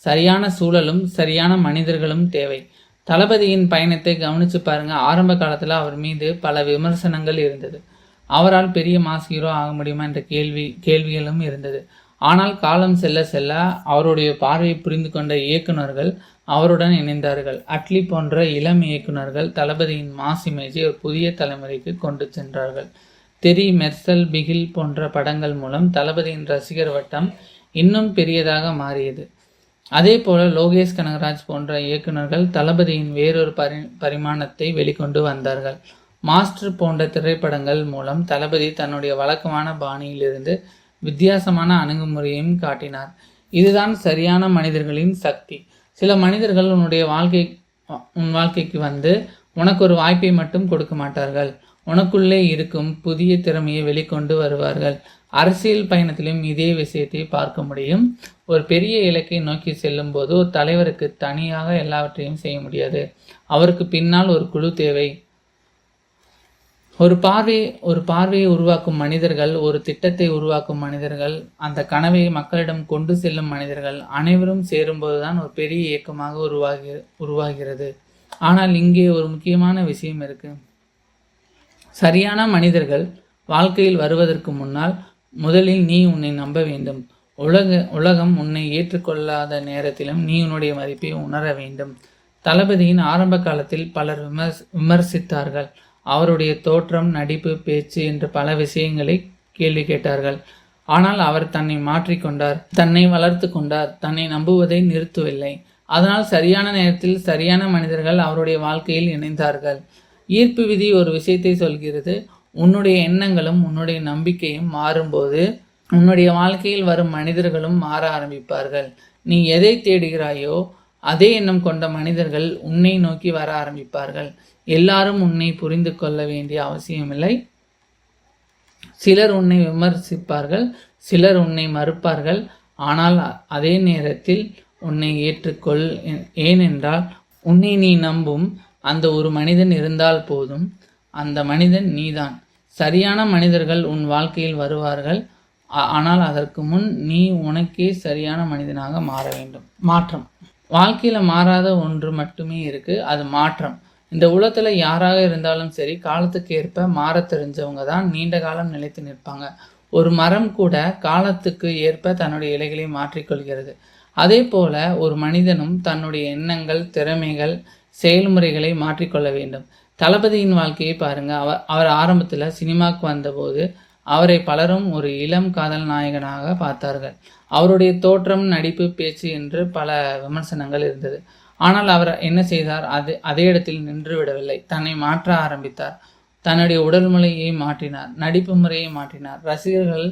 Speaker 1: சரியான சூழலும் சரியான மனிதர்களும் தேவை. தளபதியின் பயணத்தை கவனித்து பாருங்க. ஆரம்ப காலத்தில் அவர் மீது பல விமர்சனங்கள் இருந்தது. அவரால் பெரிய மாஸ் ஹீரோ ஆக முடியுமா என்ற கேள்விகளும் இருந்தது. ஆனால் காலம் செல்ல செல்ல அவருடைய பார்வையை புரிந்து கொண்ட இயக்குநர்கள் அவருடன் இணைந்தார்கள். அட்லி போன்ற இளம் இயக்குநர்கள் தளபதியின் மாஸ் இமேஜை ஒரு புதிய தலைமுறைக்கு கொண்டு சென்றார்கள். தெரி, மெர்சல், பிகில் போன்ற படங்கள் மூலம் தளபதியின் ரசிகர் வட்டம் இன்னும் பெரியதாக மாறியது. அதே போல லோகேஷ் கனகராஜ் போன்ற இயக்குநர்கள் தளபதியின் வேறொரு பரிமாணத்தை வெளிக்கொண்டு வந்தார்கள். மாஸ்டர் போன்ற திரைப்படங்கள் மூலம் தளபதி தன்னுடைய வழக்கமான பாணியிலிருந்து வித்தியாசமான அணுகுமுறையையும் காட்டினார். இதுதான் சரியான மனிதர்களின் சக்தி. சில மனிதர்கள் உன் வாழ்க்கைக்கு வந்து உனக்கு ஒரு வாய்ப்பை மட்டும் கொடுக்க மாட்டார்கள், உனக்குள்ளே இருக்கும் புதிய திறமையை வெளிக்கொண்டு வருவார்கள். அரசியல் பயணத்திலும் இதே விஷயத்தை பார்க்க முடியும். ஒரு பெரிய இலக்கை நோக்கி செல்லும் போது ஒரு தலைவருக்கு தனியாக எல்லாவற்றையும் செய்ய முடியாது. அவருக்கு பின்னால் ஒரு குழு தேவை. ஒரு பார்வையை உருவாக்கும் மனிதர்கள், ஒரு திட்டத்தை உருவாக்கும் மனிதர்கள், அந்த கனவை மக்களிடம் கொண்டு செல்லும் மனிதர்கள் அனைவரும் சேரும்போதுதான் ஒரு பெரிய இயக்கமாக உருவாகிறது. ஆனால் இங்கே ஒரு முக்கியமான விஷயம் இருக்கு. சரியான மனிதர்கள் வாழ்க்கையில் வருவதற்கு முன்னால் முதலில் நீ உன்னை நம்ப வேண்டும். உலகம் உன்னை ஏற்றுக்கொள்ளாத நேரத்திலும் நீ உன்னுடைய மதிப்பை உணர வேண்டும். தளபதியின் ஆரம்ப காலத்தில் பலர் விமர்சித்தார்கள். அவருடைய தோற்றம், நடிப்பு, பேச்சு என்று பல விஷயங்களை கேள்வி கேட்டார்கள். ஆனால் அவர் தன்னை மாற்றிக்கொண்டார், தன்னை வளர்த்து கொண்டார், தன்னை நம்புவதை நிறுத்தவில்லை. அதனால் சரியான நேரத்தில் சரியான மனிதர்கள் அவருடைய வாழ்க்கையில் இணைந்தார்கள். ஈர்ப்பு விதி ஒரு விஷயத்தை சொல்கிறது. உன்னுடைய எண்ணங்களும் உன்னுடைய நம்பிக்கையும் மாறும்போது உன்னுடைய வாழ்க்கையில் வரும் மனிதர்களும் மாற ஆரம்பிப்பார்கள். நீ எதை தேடுகிறாயோ அதே எண்ணம் கொண்ட மனிதர்கள் உன்னை நோக்கி வர ஆரம்பிப்பார்கள். எல்லாரும் உன்னை புரிந்து கொள்ள வேண்டிய அவசியமில்லை. சிலர் உன்னை விமர்சிப்பார்கள், சிலர் உன்னை மறுப்பார்கள். ஆனால் அதே நேரத்தில் உன்னை ஏற்றுக்கொள். ஏனென்றால் உன்னை நீ நம்பும் அந்த ஒரு மனிதன் இருந்தால் போதும். அந்த மனிதன் நீதான். சரியான மனிதர்கள் உன் வாழ்க்கையில் வருவார்கள். ஆனால் அதற்கு முன் நீ உனக்கே சரியான மனிதனாக மாற வேண்டும். மாற்றம். வாழ்க்கையில மாறாத ஒன்று மட்டுமே இருக்கு, அது மாற்றம். இந்த உலகத்துல யாராக இருந்தாலும் சரி, காலத்துக்கு ஏற்ப மாற தெரிஞ்சவங்க தான் நீண்ட காலம் நிலைத்து நிற்பாங்க. ஒரு மரம் கூட காலத்துக்கு ஏற்ப தன்னுடைய இலைகளை மாற்றிக்கொள்கிறது. அதே போல ஒரு மனிதனும் தன்னுடைய எண்ணங்கள், திறமைகள், செயல்முறைகளை மாற்றிக்கொள்ள வேண்டும். தளபதியின் வாழ்க்கையை பாருங்க. அவர் ஆரம்பத்தில் சினிமாவுக்கு வந்தபோது அவரை பலரும் ஒரு இளம் காதல் நாயகனாக பார்த்தார்கள். அவருடைய தோற்றம், நடிப்பு, பேச்சு என்று பல விமர்சனங்கள் இருந்தது. ஆனால் அவர் என்ன செய்தார்? அதே இடத்தில் நின்று விடவில்லை. தன்னை மாற்ற ஆரம்பித்தார். தன்னுடைய உடல் மொழியை மாற்றினார், நடிப்பு முறையை மாற்றினார். ரசிகர்கள்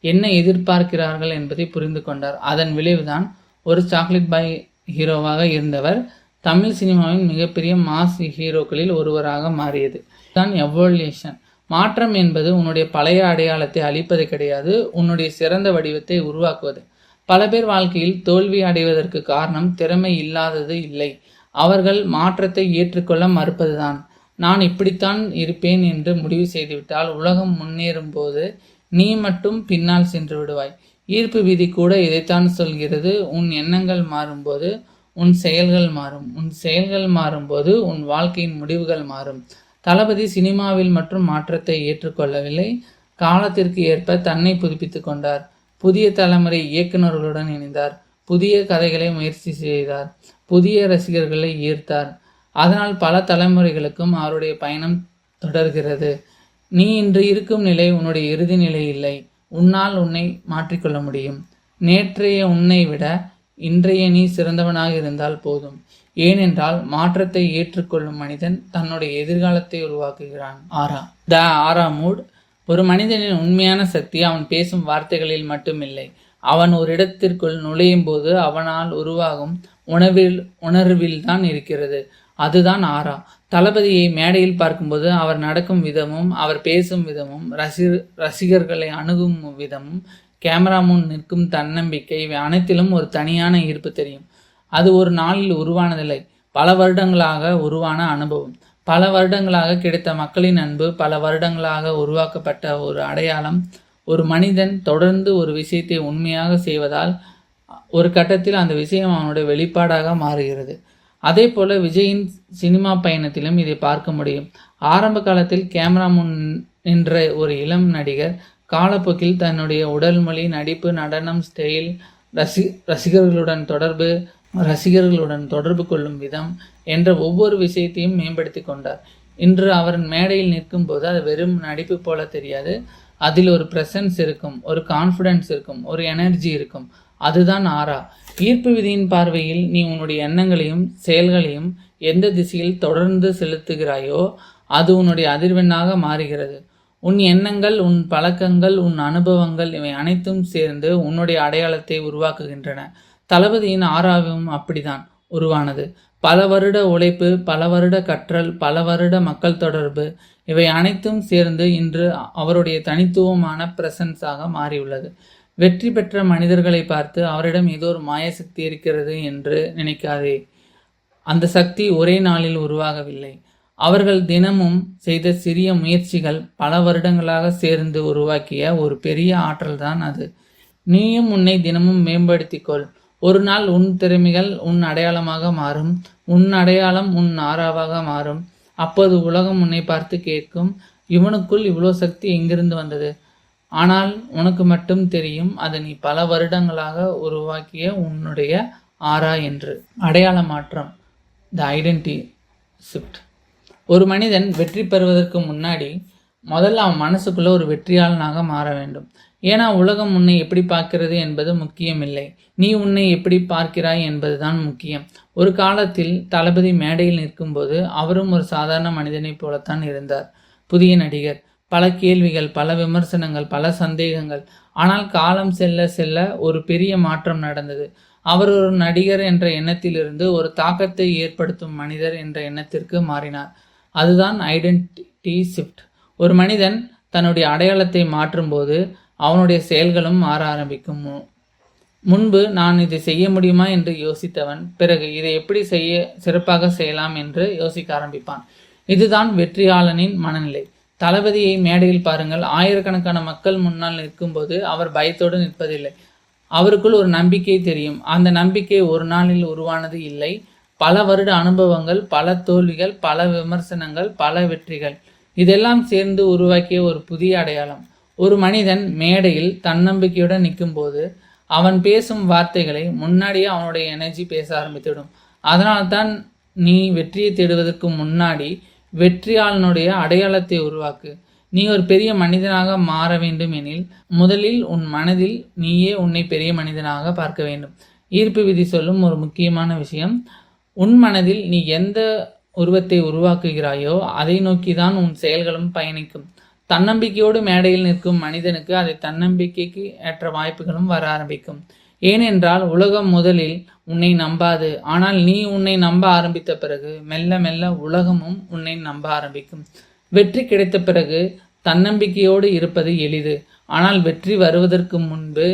Speaker 1: என்ன எதிர்பார்க்கிறார்கள் என்பதை புரிந்து கொண்டார். அதன் விளைவுதான் ஒரு சாக்லேட் பாய் ஹீரோவாக இருந்தவர் தமிழ் சினிமாவின் மிகப்பெரிய மாஸ் ஹீரோக்களில் ஒருவராக மாறியது. தான் எவல்யூஷன். மாற்றம் என்பது உன்னுடைய பழைய அடையாளத்தை அழிப்பது கிடையாது, உன்னுடைய சிறந்த வடிவத்தை உருவாக்குவது. பல பேர் வாழ்க்கையில் தோல்வி அடைவதற்கு காரணம் திறமை இல்லாதது இல்லை, அவர்கள் மாற்றத்தை ஏற்றுக்கொள்ள மறுப்பதுதான். நான் இப்படித்தான் இருப்பேன் என்று முடிவு செய்துவிட்டால் உலகம் முன்னேறும் போது நீ மட்டும் பின்னால் சென்று விடுவாய். ஈர்ப்பு விதி கூட இதைத்தான் சொல்கிறது. உன் எண்ணங்கள் மாறும்போது உன் செயல்கள் மாறும், உன் செயல்கள் மாறும்போது உன் வாழ்க்கையின் முடிவுகள் மாறும். தளபதி சினிமாவில் மற்றும் மாற்றத்தை ஏற்றுக்கொள்ளவில்லை, காலத்திற்கு ஏற்ப தன்னை புதுப்பித்துக் கொண்டார். புதிய தலைமுறை இயக்குநர்களுடன் இணைந்தார், புதிய கதைகளை முயற்சி செய்தார், புதிய ரசிகர்களை ஈர்த்தார். அதனால் பல தலைமுறைகளுக்கும் அவருடைய பயணம் தொடர்கிறது. நீ இன்று இருக்கும் நிலை உன்னுடைய இறுதி நிலை இல்லை. உன்னால் உன்னை மாற்றிக்கொள்ள முடியும். நேற்றைய உன்னை விட இன்றைய நீ சிறந்தவனாக இருந்தால் போதும். ஏனென்றால் மாற்றத்தை ஏற்றுக்கொள்ளும் மனிதன் தன்னுடைய எதிர்காலத்தை உருவாக்குகிறான். த ஆரா மூட். ஒரு மனிதனின் உண்மையான சக்தி அவன் பேசும் வார்த்தைகளில் மட்டுமில்லை, அவன் ஒரு இடத்திற்குள் நுழையும் போது அவனால் உருவாகும் உணர்வில் தான் இருக்கிறது. அதுதான் ஆரா. தளபதியை மேடையில் பார்க்கும்போது அவர் நடக்கும் விதமும், அவர் பேசும் விதமும், ரசிகர்களை அணுகும் விதமும், கேமரா முன் நிற்கும் தன்னம்பிக்கை, இவை அனைத்திலும் ஒரு தனியான ஈர்ப்பு தெரியும். அது ஒரு நாளில் உருவானதில்லை, பல வருடங்களாக உருவான அனுபவம், பல வருடங்களாக கிடைத்த மக்களின் அன்பு, பல வருடங்களாக உருவாக்கப்பட்ட ஒரு அடையாளம். ஒரு மனிதன் தொடர்ந்து ஒரு விஷயத்தை உண்மையாக செய்வதால் ஒரு கட்டத்தில் அந்த விஷயம் அவனுடைய வெளிப்பாடாக மாறுகிறது. அதே போல விஜயின் சினிமா பயணத்திலும் இதை பார்க்க முடியும். ஆரம்ப காலத்தில் கேமரா முன் நின்ற ஒரு இளம் நடிகர் காலப்போக்கில் தன்னுடைய உடல் மொழி, நடிப்பு, நடனம், ஸ்டைல், ரசிகர்களுடன் தொடர்பு கொள்ளும் விதம் என்ற ஒவ்வொரு விஷயத்தையும் மேம்படுத்தி கொண்டார். இன்று அவர் மேடையில் நிற்கும் போது அது வெறும் நடிப்பு போல தெரியாது. அதில் ஒரு பிரசன்ஸ் இருக்கும், ஒரு கான்ஃபிடென்ஸ் இருக்கும், ஒரு எனர்ஜி இருக்கும். அதுதான் ஆரா. ஈர்ப்பு விதியின் பார்வையில் நீ உன்னுடைய எண்ணங்களையும் செயல்களையும் எந்த திசையில் தொடர்ந்து செலுத்துகிறாயோ அது உன்னுடைய அதிர்வெண்ணாக மாறுகிறது. உன் எண்ணங்கள், உன் பழக்கங்கள், உன் அனுபவங்கள், இவை அனைத்தும் சேர்ந்து உன்னுடைய அடையாளத்தை உருவாக்குகின்றன. தளபதியின் ஆராவும் அப்படிதான் உருவானது. பல வருட உழைப்பு, பல வருட கற்றல், பல வருட மக்கள் தொடர்பு, இவை அனைத்தும் சேர்ந்து இன்று அவருடைய தனித்துவமான பிரசன்ஸாக மாறியுள்ளது. வெற்றி பெற்ற மனிதர்களை பார்த்து அவரிடம் ஏதோ ஒரு மாயசக்தி இருக்கிறது என்று நினைக்காதே. அந்த சக்தி ஒரே நாளில் உருவாகவில்லை. அவர்கள் தினமும் செய்த சிறிய முயற்சிகள் பல வருடங்களாக சேர்ந்து உருவாக்கிய ஒரு பெரிய ஆற்றல் தான் அது. நீயும் உன்னை தினமும் மேம்படுத்திக்கொள். ஒரு நாள் உன் திறமைகள் உன் அடையாளமாக மாறும், உன் அடையாளம் உன் ஆராவாக மாறும். அப்போது உலகம் உன்னை பார்த்து கேட்கும், இவனுக்குள் இவ்வளோ சக்தி எங்கிருந்து வந்தது? ஆனால் உனக்கு மட்டும் தெரியும், அது நீ பல வருடங்களாக உருவாக்கிய உன்னுடைய ஆரா என்று. அடையாள மாற்றம், த ஐடென்டிட்டி ஷிஃப்ட். ஒரு மனிதன் வெற்றி பெறுவதற்கு முன்னாடி முதல்ல அவன் மனசுக்குள்ள ஒரு வெற்றியாளனாக மாற வேண்டும். ஏன்னா உலகம் உன்னை எப்படி பார்க்கிறது என்பது முக்கியமில்லை, நீ உன்னை எப்படி பார்க்கிறாய் என்பதுதான் முக்கியம். ஒரு காலத்தில் தளபதி மேடையில் நிற்கும்போது அவரும் ஒரு சாதாரண மனிதனைப் போலத்தான் இருந்தார். புதிய நடிகர், பல கேள்விகள், பல விமர்சனங்கள், பல சந்தேகங்கள். ஆனால் காலம் செல்ல செல்ல ஒரு பெரிய மாற்றம் நடந்தது. அவர் ஒரு நடிகர் என்ற எண்ணத்திலிருந்து ஒரு தாக்கத்தை ஏற்படுத்தும் மனிதர் என்ற எண்ணத்திற்கு மாறினார். அதுதான் ஐடென்டிட்டி ஷிஃப்ட். ஒரு மனிதன் தன்னுடைய அடையாளத்தை மாற்றும்போது அவனுடைய செயல்களும் மாற ஆரம்பிக்கும். முன்பு நான் இதை செய்ய முடியுமா என்று யோசித்தவன் பிறகு இதை எப்படி சிறப்பாக செய்யலாம் என்று யோசிக்க ஆரம்பிப்பான். இதுதான் வெற்றியாளனின் மனநிலை. தளபதியை மேடையில் பாருங்கள். ஆயிரக்கணக்கான மக்கள் முன்னால் நிற்கும்போது அவர் பயத்தோடு நிற்பதில்லை. அவருக்குள் ஒரு நம்பிக்கை தெரியும். அந்த நம்பிக்கை ஒரு நாளில் உருவானது இல்லை. பல வருட அனுபவங்கள், பல தோல்விகள், பல விமர்சனங்கள், பல வெற்றிகள், இதெல்லாம் சேர்ந்து உருவாக்கிய ஒரு புதிய அடையாளம். ஒரு மனிதன் மேடையில் தன்னம்பிக்கையுடன் நிற்கும்போது அவன் பேசும் வார்த்தைகளை முன்னாடியே அவனுடைய எனர்ஜி பேச ஆரம்பித்துவிடும். அதனால்தான் நீ வெற்றியை தேடுவதற்கு முன்னாடி வெற்றியாளனுடைய அடையாளத்தை உருவாக்கு. நீ ஒரு பெரிய மனிதனாக மாற வேண்டும் எனில் முதலில் உன் மனதில் நீயே உன்னை பெரிய மனிதனாக பார்க்க வேண்டும். ஈர்ப்பு விதி சொல்லும் ஒரு முக்கியமான விஷயம், உன் மனதில் நீ எந்த உருவத்தை உருவாக்குகிறாயோ அதை நோக்கிதான் உன் செயல்களும் பயணிக்கும். தன்னம்பிக்கையோடு மேடையில் நிற்கும் மனிதனுக்கு அதை தன்னம்பிக்கைக்கு ஏற்ற வாய்ப்புகளும் வர ஆரம்பிக்கும். ஏனென்றால் உலகம் முதலில் உன்னை நம்பாது. ஆனால் நீ உன்னை நம்ப ஆரம்பித்த பிறகு மெல்ல மெல்ல உலகமும் உன்னை நம்ப ஆரம்பிக்கும். வெற்றி கிடைத்த பிறகு தன்னம்பிக்கையோடு இருப்பது எளிது. ஆனால் வெற்றி வருவதற்கு முன்பு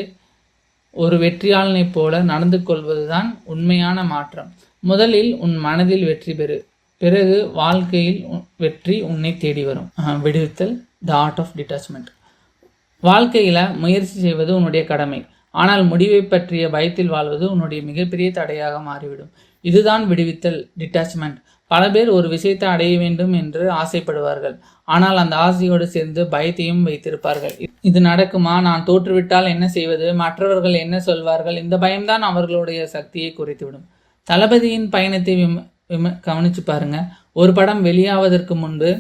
Speaker 1: ஒரு வெற்றியாளனைப் போல நடந்து கொள்வதுதான் உண்மையான மாற்றம். முதலில் உன் மனதில் வெற்றி பெறு, பிறகு வாழ்க்கையில் வெற்றி உன்னை தேடி வரும். விடுவித்தல், த ஆர்ட் ஆஃப் டிட்டாச்மெண்ட். வாழ்க்கையில் முயற்சி செய்வது உன்னுடைய கடமை. ஆனால் முடிவை பற்றிய பயத்தில் வாழ்வது உன்னுடைய மிகப்பெரிய தடையாக மாறிவிடும். இதுதான் விடுவித்தல், டிட்டாச்மெண்ட். பல பேர் ஒரு விஷயத்தை அடைய வேண்டும் என்று ஆசைப்படுவார்கள். ஆனால் அந்த ஆசையோடு சேர்ந்து பயத்தையும் வைத்திருப்பார்கள். இது நடக்குமா, நான் தோற்றுவிட்டால் என்ன செய்வது, மற்றவர்கள் என்ன சொல்வார்கள், இந்த பயம்தான் அவர்களுடைய சக்தியை குறைத்துவிடும். தளபதியின் பயணத்தை கவனிச்சு பாருங்க. ஒரு படம் வெளியாவதற்கு முன்பு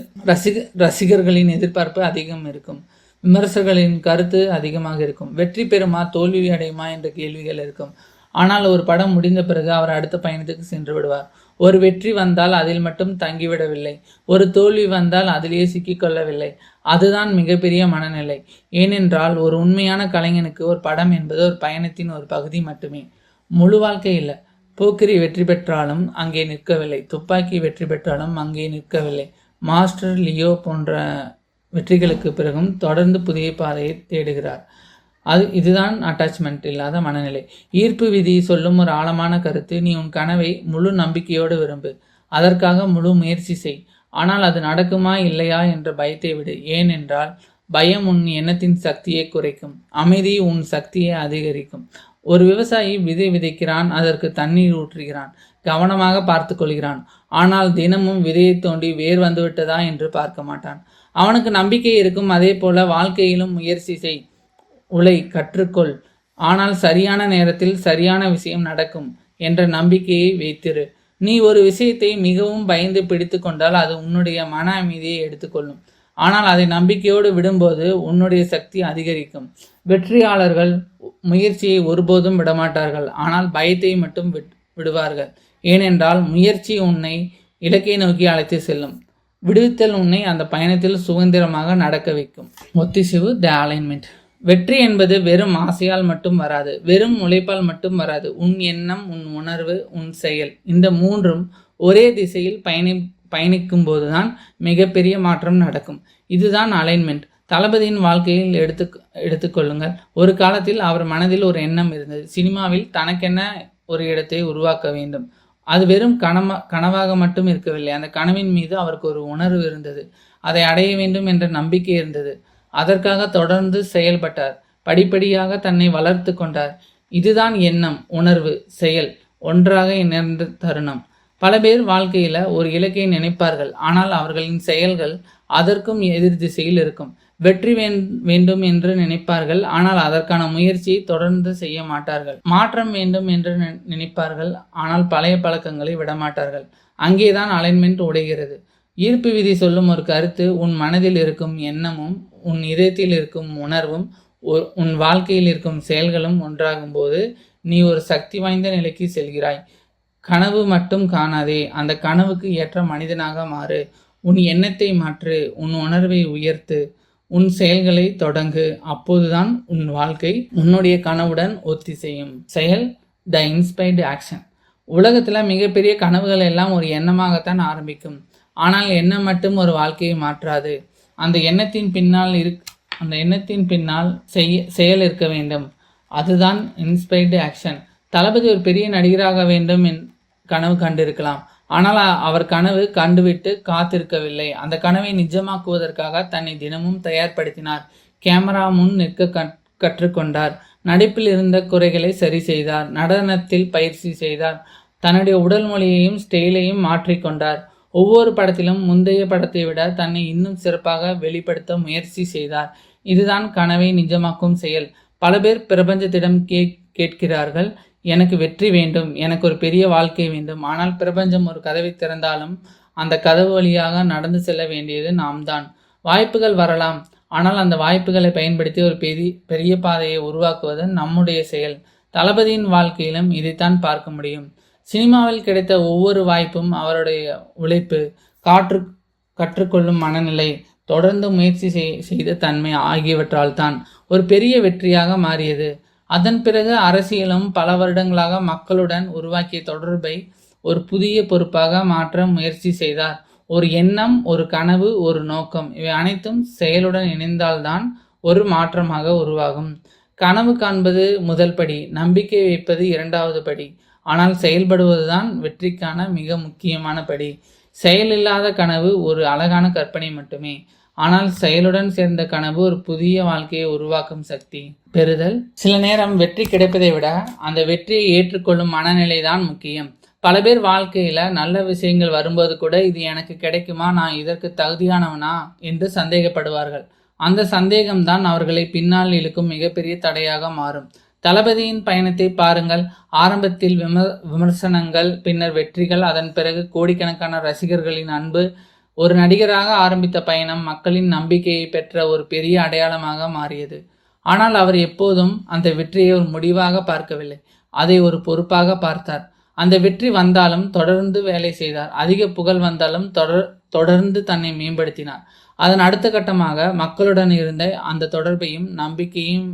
Speaker 1: ரசிகர்களின் எதிர்பார்ப்பு அதிகம் இருக்கும். விமர்சகர்களின் கருத்து அதிகமாக இருக்கும். வெற்றி பெறுமா, தோல்வி அடையுமா என்ற கேள்விகள் இருக்கும். ஆனால் ஒரு படம் முடிந்த பிறகு அவர் அடுத்த பயணத்துக்கு சென்று விடுவார். ஒரு வெற்றி வந்தால் அதில் மட்டும் தங்கிவிடவில்லை, ஒரு தோல்வி வந்தால் அதிலேயே சிக்கிக்கொள்ளவில்லை. அதுதான் மிகப்பெரிய மனநிலை. ஏனென்றால் ஒரு உண்மையான கலைஞனுக்கு ஒரு படம் என்பது ஒரு பயணத்தின் ஒரு பகுதி மட்டுமே, முழு வாழ்க்கை இல்லை. போக்கிரி வெற்றி பெற்றாலும் அங்கே நிற்கவில்லை, துப்பாக்கி வெற்றி பெற்றாலும் அங்கே நிற்கவில்லை. மாஸ்டர், லியோ போன்ற வெற்றிகளுக்கு பிறகும் தொடர்ந்து புதிய பாதையை தேடுகிறார். இதுதான் அட்டாச்மெண்ட் இல்லாத மனநிலை. ஈர்ப்பு விதி சொல்லும் ஒரு ஆழமான கருத்து, நீ உன் கனவை முழு நம்பிக்கையோடு விரும்பு, அதற்காக முழு முயற்சி செய். ஆனால் அது நடக்குமா இல்லையா என்ற பயத்தை விடு. ஏனென்றால் பயம் உன் எண்ணத்தின் சக்தியை குறைக்கும், அமைதி உன் சக்தியை அதிகரிக்கும். ஒரு விவசாயி விதை விதைக்கிறான், அதற்கு தண்ணீர் ஊற்றுகிறான், கவனமாக பார்த்து கொள்கிறான். ஆனால் தினமும் விதையை தோண்டி வேர் வந்துவிட்டதா என்று பார்க்க மாட்டான். அவனுக்கு நம்பிக்கை இருக்கும். அதே போல வாழ்க்கையிலும் முயற்சி செய், உழை, கற்றுக்கொள். ஆனால் சரியான நேரத்தில் சரியான விஷயம் நடக்கும் என்ற நம்பிக்கையை வைத்திரு. நீ ஒரு விஷயத்தை மிகவும் பயந்து பிடித்து கொண்டால் அது உன்னுடைய மன அமைதியை எடுத்துக்கொள்ளும். ஆனால் அதை நம்பிக்கையோடு விடும்போது உன்னுடைய சக்தி அதிகரிக்கும். வெற்றியாளர்கள் முயற்சியை ஒருபோதும் விடமாட்டார்கள், ஆனால் பயத்தை மட்டும் விடுவார்கள். ஏனென்றால் முயற்சி உன்னை இலக்கை நோக்கி அழைத்து செல்லும், விடுவித்தல் உன்னை அந்த பயணத்தில் சுதந்திரமாக நடக்க வைக்கும். ஒத்திசைவு, த அலைன்மெண்ட். வெற்றி என்பது வெறும் ஆசையால் மட்டும் வராது, வெறும் உழைப்பால் மட்டும் வராது. உன் எண்ணம், உன் உணர்வு, உன் செயல், இந்த மூன்றும் ஒரே திசையில் பயணிக்கும் போதுதான் மிகப்பெரிய மாற்றம் நடக்கும். இதுதான் அலைன்மெண்ட். தளபதியின் வாழ்க்கையில் எடுத்துக்கொள்ளுங்கள். ஒரு காலத்தில் அவர் மனதில் ஒரு எண்ணம் இருந்தது, சினிமாவில் தனக்கென்ன ஒரு இடத்தை உருவாக்க வேண்டும். அது வெறும் கனவாக மட்டும் இருக்கவில்லை. அந்த கனவின் மீது அவருக்கு ஒரு உணர்வு இருந்தது, அதை அடைய வேண்டும் என்ற நம்பிக்கை இருந்தது. அதற்காக தொடர்ந்து செயல்பட்டார், படிப்படியாக தன்னை வளர்த்து கொண்டார். இதுதான் எண்ணம், உணர்வு, செயல் ஒன்றாக இணைந்த தருணம். பல பேர் வாழ்க்கையில ஒரு இலக்கை நினைப்பார்கள், ஆனால் அவர்களின் செயல்கள் அதற்கும் எதிர் திசையில் இருக்கும். வெற்றி வேண்டும் என்று நினைப்பார்கள், ஆனால் அதற்கான முயற்சியை தொடர்ந்து செய்ய மாட்டார்கள். மாற்றம் வேண்டும் என்று நினைப்பார்கள், ஆனால் பழைய பழக்கங்களை விடமாட்டார்கள். அங்கேதான் அலைன்மெண்ட் உடைகிறது. ஈர்ப்பு விதி சொல்லும் ஒரு கருத்து, உன் மனதில் இருக்கும் எண்ணமும் உன் இதயத்தில் இருக்கும் உணர்வும் உன் வாழ்க்கையில் இருக்கும் செயல்களும் ஒன்றாகும் போது நீ ஒரு சக்தி வாய்ந்த நிலைக்கு செல்கிறாய். கனவு மட்டும் காணாதே, அந்த கனவுக்கு ஏற்ற மனிதனாக மாறு. உன் எண்ணத்தை மாற்று, உன் உணர்வை உயர்த்து, உன் செயல்களை தொடங்கு. அப்போதுதான் உன் வாழ்க்கை உன்னுடைய கனவுடன் ஒத்திசையும். செயல், த இன்ஸ்பைர்டு ஆக்ஷன். உலகத்துல மிகப்பெரிய கனவுகள் எல்லாம் ஒரு எண்ணமாகத்தான் ஆரம்பிக்கும். ஆனால் எண்ணம் மட்டும் ஒரு வாழ்க்கையை மாற்றாது. அந்த எண்ணத்தின் பின்னால் செயல் இருக்க வேண்டும். அதுதான் இன்ஸ்பைர்டு ஆக்ஷன். தளபதி ஒரு பெரிய நடிகராக வேண்டும் கனவு கண்டிருக்கலாம். ஆனால் அவர் கனவு கண்டுவிட்டு காத்திருக்கவில்லை. அந்த கனவை நிஜமாக்குவதற்காக தன்னை தினமும் தயார்படுத்தினார். கேமரா முன் நிற்க கற்றுக்கொண்டார். நடிப்பில் இருந்த குறைகளை சரி செய்தார். நடனத்தில் பயிற்சி செய்தார். தன்னுடைய உடல் மொழியையும் ஸ்டைலையும் மாற்றிக்கொண்டார். ஒவ்வொரு படத்திலும் முந்தைய படத்தை விட தன்னை இன்னும் சிறப்பாக வெளிப்படுத்த முயற்சி செய்தார். இதுதான் கனவை நிஜமாக்கும் செயல். பல பேர் பிரபஞ்சத்திடம் கேட்கிறார்கள், எனக்கு வெற்றி வேண்டும், எனக்கு ஒரு பெரிய வாழ்க்கை வேண்டும். ஆனால் பிரபஞ்சம் ஒரு கதவை திறந்தாலும் அந்த கதவு வழியாக நடந்து செல்ல வேண்டியது நாம் தான். வாய்ப்புகள் வரலாம், ஆனால் அந்த வாய்ப்புகளை பயன்படுத்தி ஒரு பெரிய பாதையை உருவாக்குவது நம்முடைய செயல். தளபதியின் வாழ்க்கையிலும் இதைத்தான் பார்க்க முடியும். சினிமாவில் கிடைத்த ஒவ்வொரு வாய்ப்பும் அவருடைய உழைப்பு, கற்றுக்கொள்ளும் மனநிலை, தொடர்ந்து முயற்சி செய்த தன்மை ஆகியவற்றால் தான் ஒரு பெரிய வெற்றியாக மாறியது. அதன் பிறகு அரசியலும் பல வருடங்களாக மக்களுடன் உருவாக்கிய தொடர்பை ஒரு புதிய பொறுப்பாக மாற்ற முயற்சி செய்தார். ஒரு எண்ணம், ஒரு கனவு, ஒரு நோக்கம், இவை அனைத்தும் செயலுடன் இணைந்தால்தான் ஒரு மாற்றமாக உருவாகும். கனவு காண்பது முதல் படி, நம்பிக்கை வைப்பது இரண்டாவது படி. ஆனால் செயல்படுவதுதான் வெற்றிக்கான மிக முக்கியமான படி. செயலில்லாத கனவு ஒரு அழகான கற்பனை மட்டுமே. ஆனால் செயலுடன் சேர்ந்த கனவு ஒரு புதிய வாழ்க்கையை உருவாக்கும் சக்தி. பெறுதல். சில நேரம் வெற்றி கிடைப்பதை விட அந்த வெற்றியை ஏற்றுக்கொள்ளும் மனநிலை தான் முக்கியம். பல பேர் வாழ்க்கையில நல்ல விஷயங்கள் வரும்போது கூட இது எனக்கு கிடைக்குமா, நான் இதற்கு தகுதியானவனா என்று சந்தேகப்படுவார்கள். அந்த சந்தேகம்தான் அவர்களை பின்னால் இழுக்கும் மிகப்பெரிய தடையாக மாறும். தளபதியின் பயணத்தை பாருங்கள். ஆரம்பத்தில் விமர்சனங்கள், பின்னர் வெற்றிகள், அதன் பிறகு கோடிக்கணக்கான ரசிகர்களின் அன்பு. ஒரு நடிகராக ஆரம்பித்த பயணம் மக்களின் நம்பிக்கையை பெற்ற ஒரு பெரிய அடையாளமாக மாறியது. ஆனால் அவர் எப்போதும் அந்த வெற்றியை ஒரு முடிவாக பார்க்கவில்லை, அதை ஒரு பொறுப்பாக பார்த்தார். அந்த வெற்றி வந்தாலும் தொடர்ந்து வேலை செய்தார். அதிக புகழ் வந்தாலும் தொடர்ந்து தன்னை மேம்படுத்தினார். அதன் அடுத்த கட்டமாக மக்களுடன் இருந்த அந்த தொடர்பையும் நம்பிக்கையும்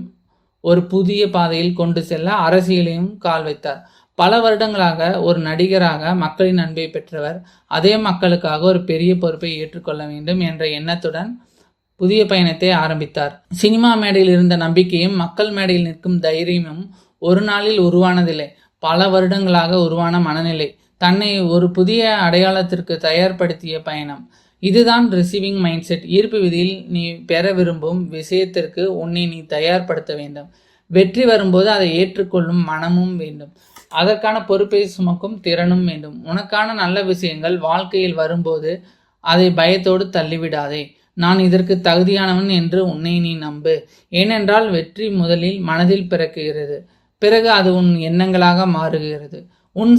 Speaker 1: ஒரு புதிய பாதையில் கொண்டு செல்ல அரசியலையும் கால் வைத்தார். பல வருடங்களாக ஒரு நடிகராக மக்களின் அன்பை பெற்றவர் அதே மக்களுக்காக ஒரு பெரிய பொறுப்பை ஏற்றுக்கொள்ள வேண்டும் என்ற எண்ணத்துடன் புதிய பயணத்தை ஆரம்பித்தார். சினிமா மேடையில் இருந்த நம்பிக்கையும் மக்கள் மேடையில் நிற்கும் தைரியமும் ஒரு நாளில் உருவானதில்லை, பல வருடங்களாக உருவான மனநிலை. தன்னை ஒரு புதிய அடையாளத்திற்கு தயார்படுத்திய பயணம். இதுதான் ரிசீவிங் மைண்ட் செட். ஈர்ப்பு விதியில் நீ பெற விரும்பும் விஷயத்திற்கு உன்னை நீ தயார்படுத்த வேண்டும். வெற்றி வரும்போது அதை ஏற்றுக்கொள்ளும் மனமும் வேண்டும். அதற்கான பொறுப்பை சுமக்கும் திறனும் வேண்டும். உனக்கான நல்ல விஷயங்கள் வாழ்க்கையில் வரும்போது அதை பயத்தோடு தள்ளிவிடாதே. நான் இதற்கு தகுதியானவன் என்று உன்னை நீ நம்பு. ஏனென்றால் வெற்றி முதலில் மனதில் பிறக்குகிறது, பிறகு அது உன் எண்ணங்களாக மாறுகிறது, உன்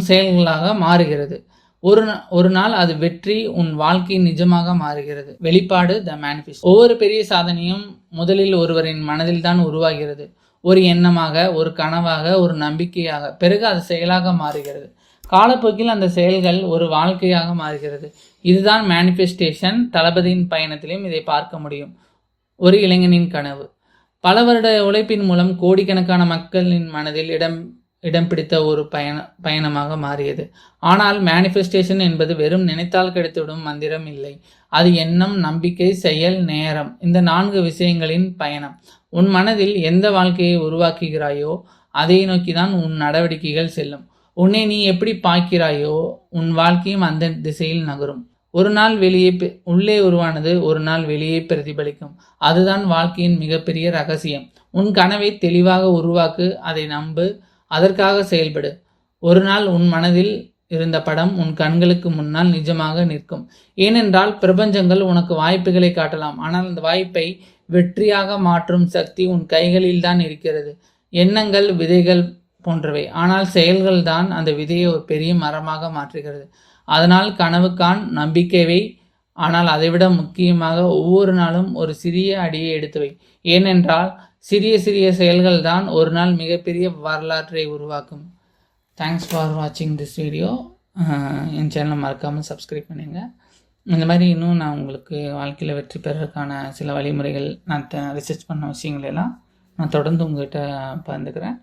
Speaker 1: செயல்களாக மாறுகிறது. ஒரு நாள் அது வெற்றி உன் வாழ்க்கை நிஜமாக மாறுகிறது. வெளிப்பாடு த மேனிஃபெஸ்டோ. ஒவ்வொரு பெரிய சாதனையும் முதலில் ஒருவரின் மனதில் தான் உருவாகிறது. ஒரு எண்ணமாக, ஒரு கனவாக, ஒரு நம்பிக்கையாக, பிறகு அது செயலாக மாறுகிறது. காலப்போக்கில் அந்த செயல்கள் ஒரு வாழ்க்கையாக மாறுகிறது. இதுதான் மேனிஃபெஸ்டேஷன். தளபதியின் பயணத்திலும் இதை பார்க்க முடியும். ஒரு இளைஞனின் கனவு பல வருட உழைப்பின் மூலம் கோடிக்கணக்கான மக்களின் மனதில் இடம் பிடித்த ஒரு பயணமாக மாறியது. ஆனால் மேனிஃபெஸ்டேஷன் என்பது வெறும் நினைத்தால் கிடைத்துவிடும் மந்திரம் இல்லை. அது எண்ணம், நம்பிக்கை, செயல், நேரம், இந்த 4 விஷயங்களின் பயணம். உன் மனதில் எந்த வாழ்க்கையை உருவாக்குகிறாயோ அதை நோக்கிதான் உன் நடவடிக்கைகள் செல்லும். உன்னை நீ எப்படி பார்க்கிறாயோ உன் வாழ்க்கையும் அந்த திசையில் நகரும். ஒரு நாள் உள்ளே உருவானது ஒரு நாள் வெளியே பிரதிபலிக்கும். அதுதான் வாழ்க்கையின் மிகப்பெரிய ரகசியம். உன் கனவை தெளிவாக உருவாக்கு, அதை நம்பு, அதற்காக செயல்படு. ஒரு நாள் உன் மனதில் இருந்த படம் உன் கண்களுக்கு முன்னால் நிஜமாக நிற்கும். ஏனென்றால் பிரபஞ்சங்கள் உனக்கு வாய்ப்புகளை காட்டலாம், ஆனால் அந்த வாய்ப்பை வெற்றியாக மாற்றும் சக்தி உன் கைகளில் தான் இருக்கிறது. எண்ணங்கள் விதைகள் போன்றவை, ஆனால் செயல்கள் தான் அந்த விதையை ஒரு பெரிய மரமாக மாற்றுகிறது. அதனால் கனவுக்கான், நம்பிக்கைவை, ஆனால் அதைவிட முக்கியமாக ஒவ்வொரு நாளும் ஒரு சிறிய அடியை எடுத்து வை. ஏனென்றால் சிறிய சிறிய செயல்கள் தான் ஒரு நாள் மிகப்பெரிய வரலாற்றை உருவாக்கும். தேங்க்ஸ் ஃபார் வாட்சிங் திஸ் வீடியோ. என் சேனலை மறக்காமல் சப்ஸ்கிரைப் பண்ணுங்க. இந்த மாதிரி இன்னும் நான் உங்களுக்கு வாழ்க்கையில் வெற்றி பெறறதுக்கான சில வழிமுறைகள், நான் ரிசர்ச் பண்ண விஷயங்கள் எல்லாம் நான் தொடர்ந்து உங்கள்கிட்ட பகிர்ந்துக்கிறேன்.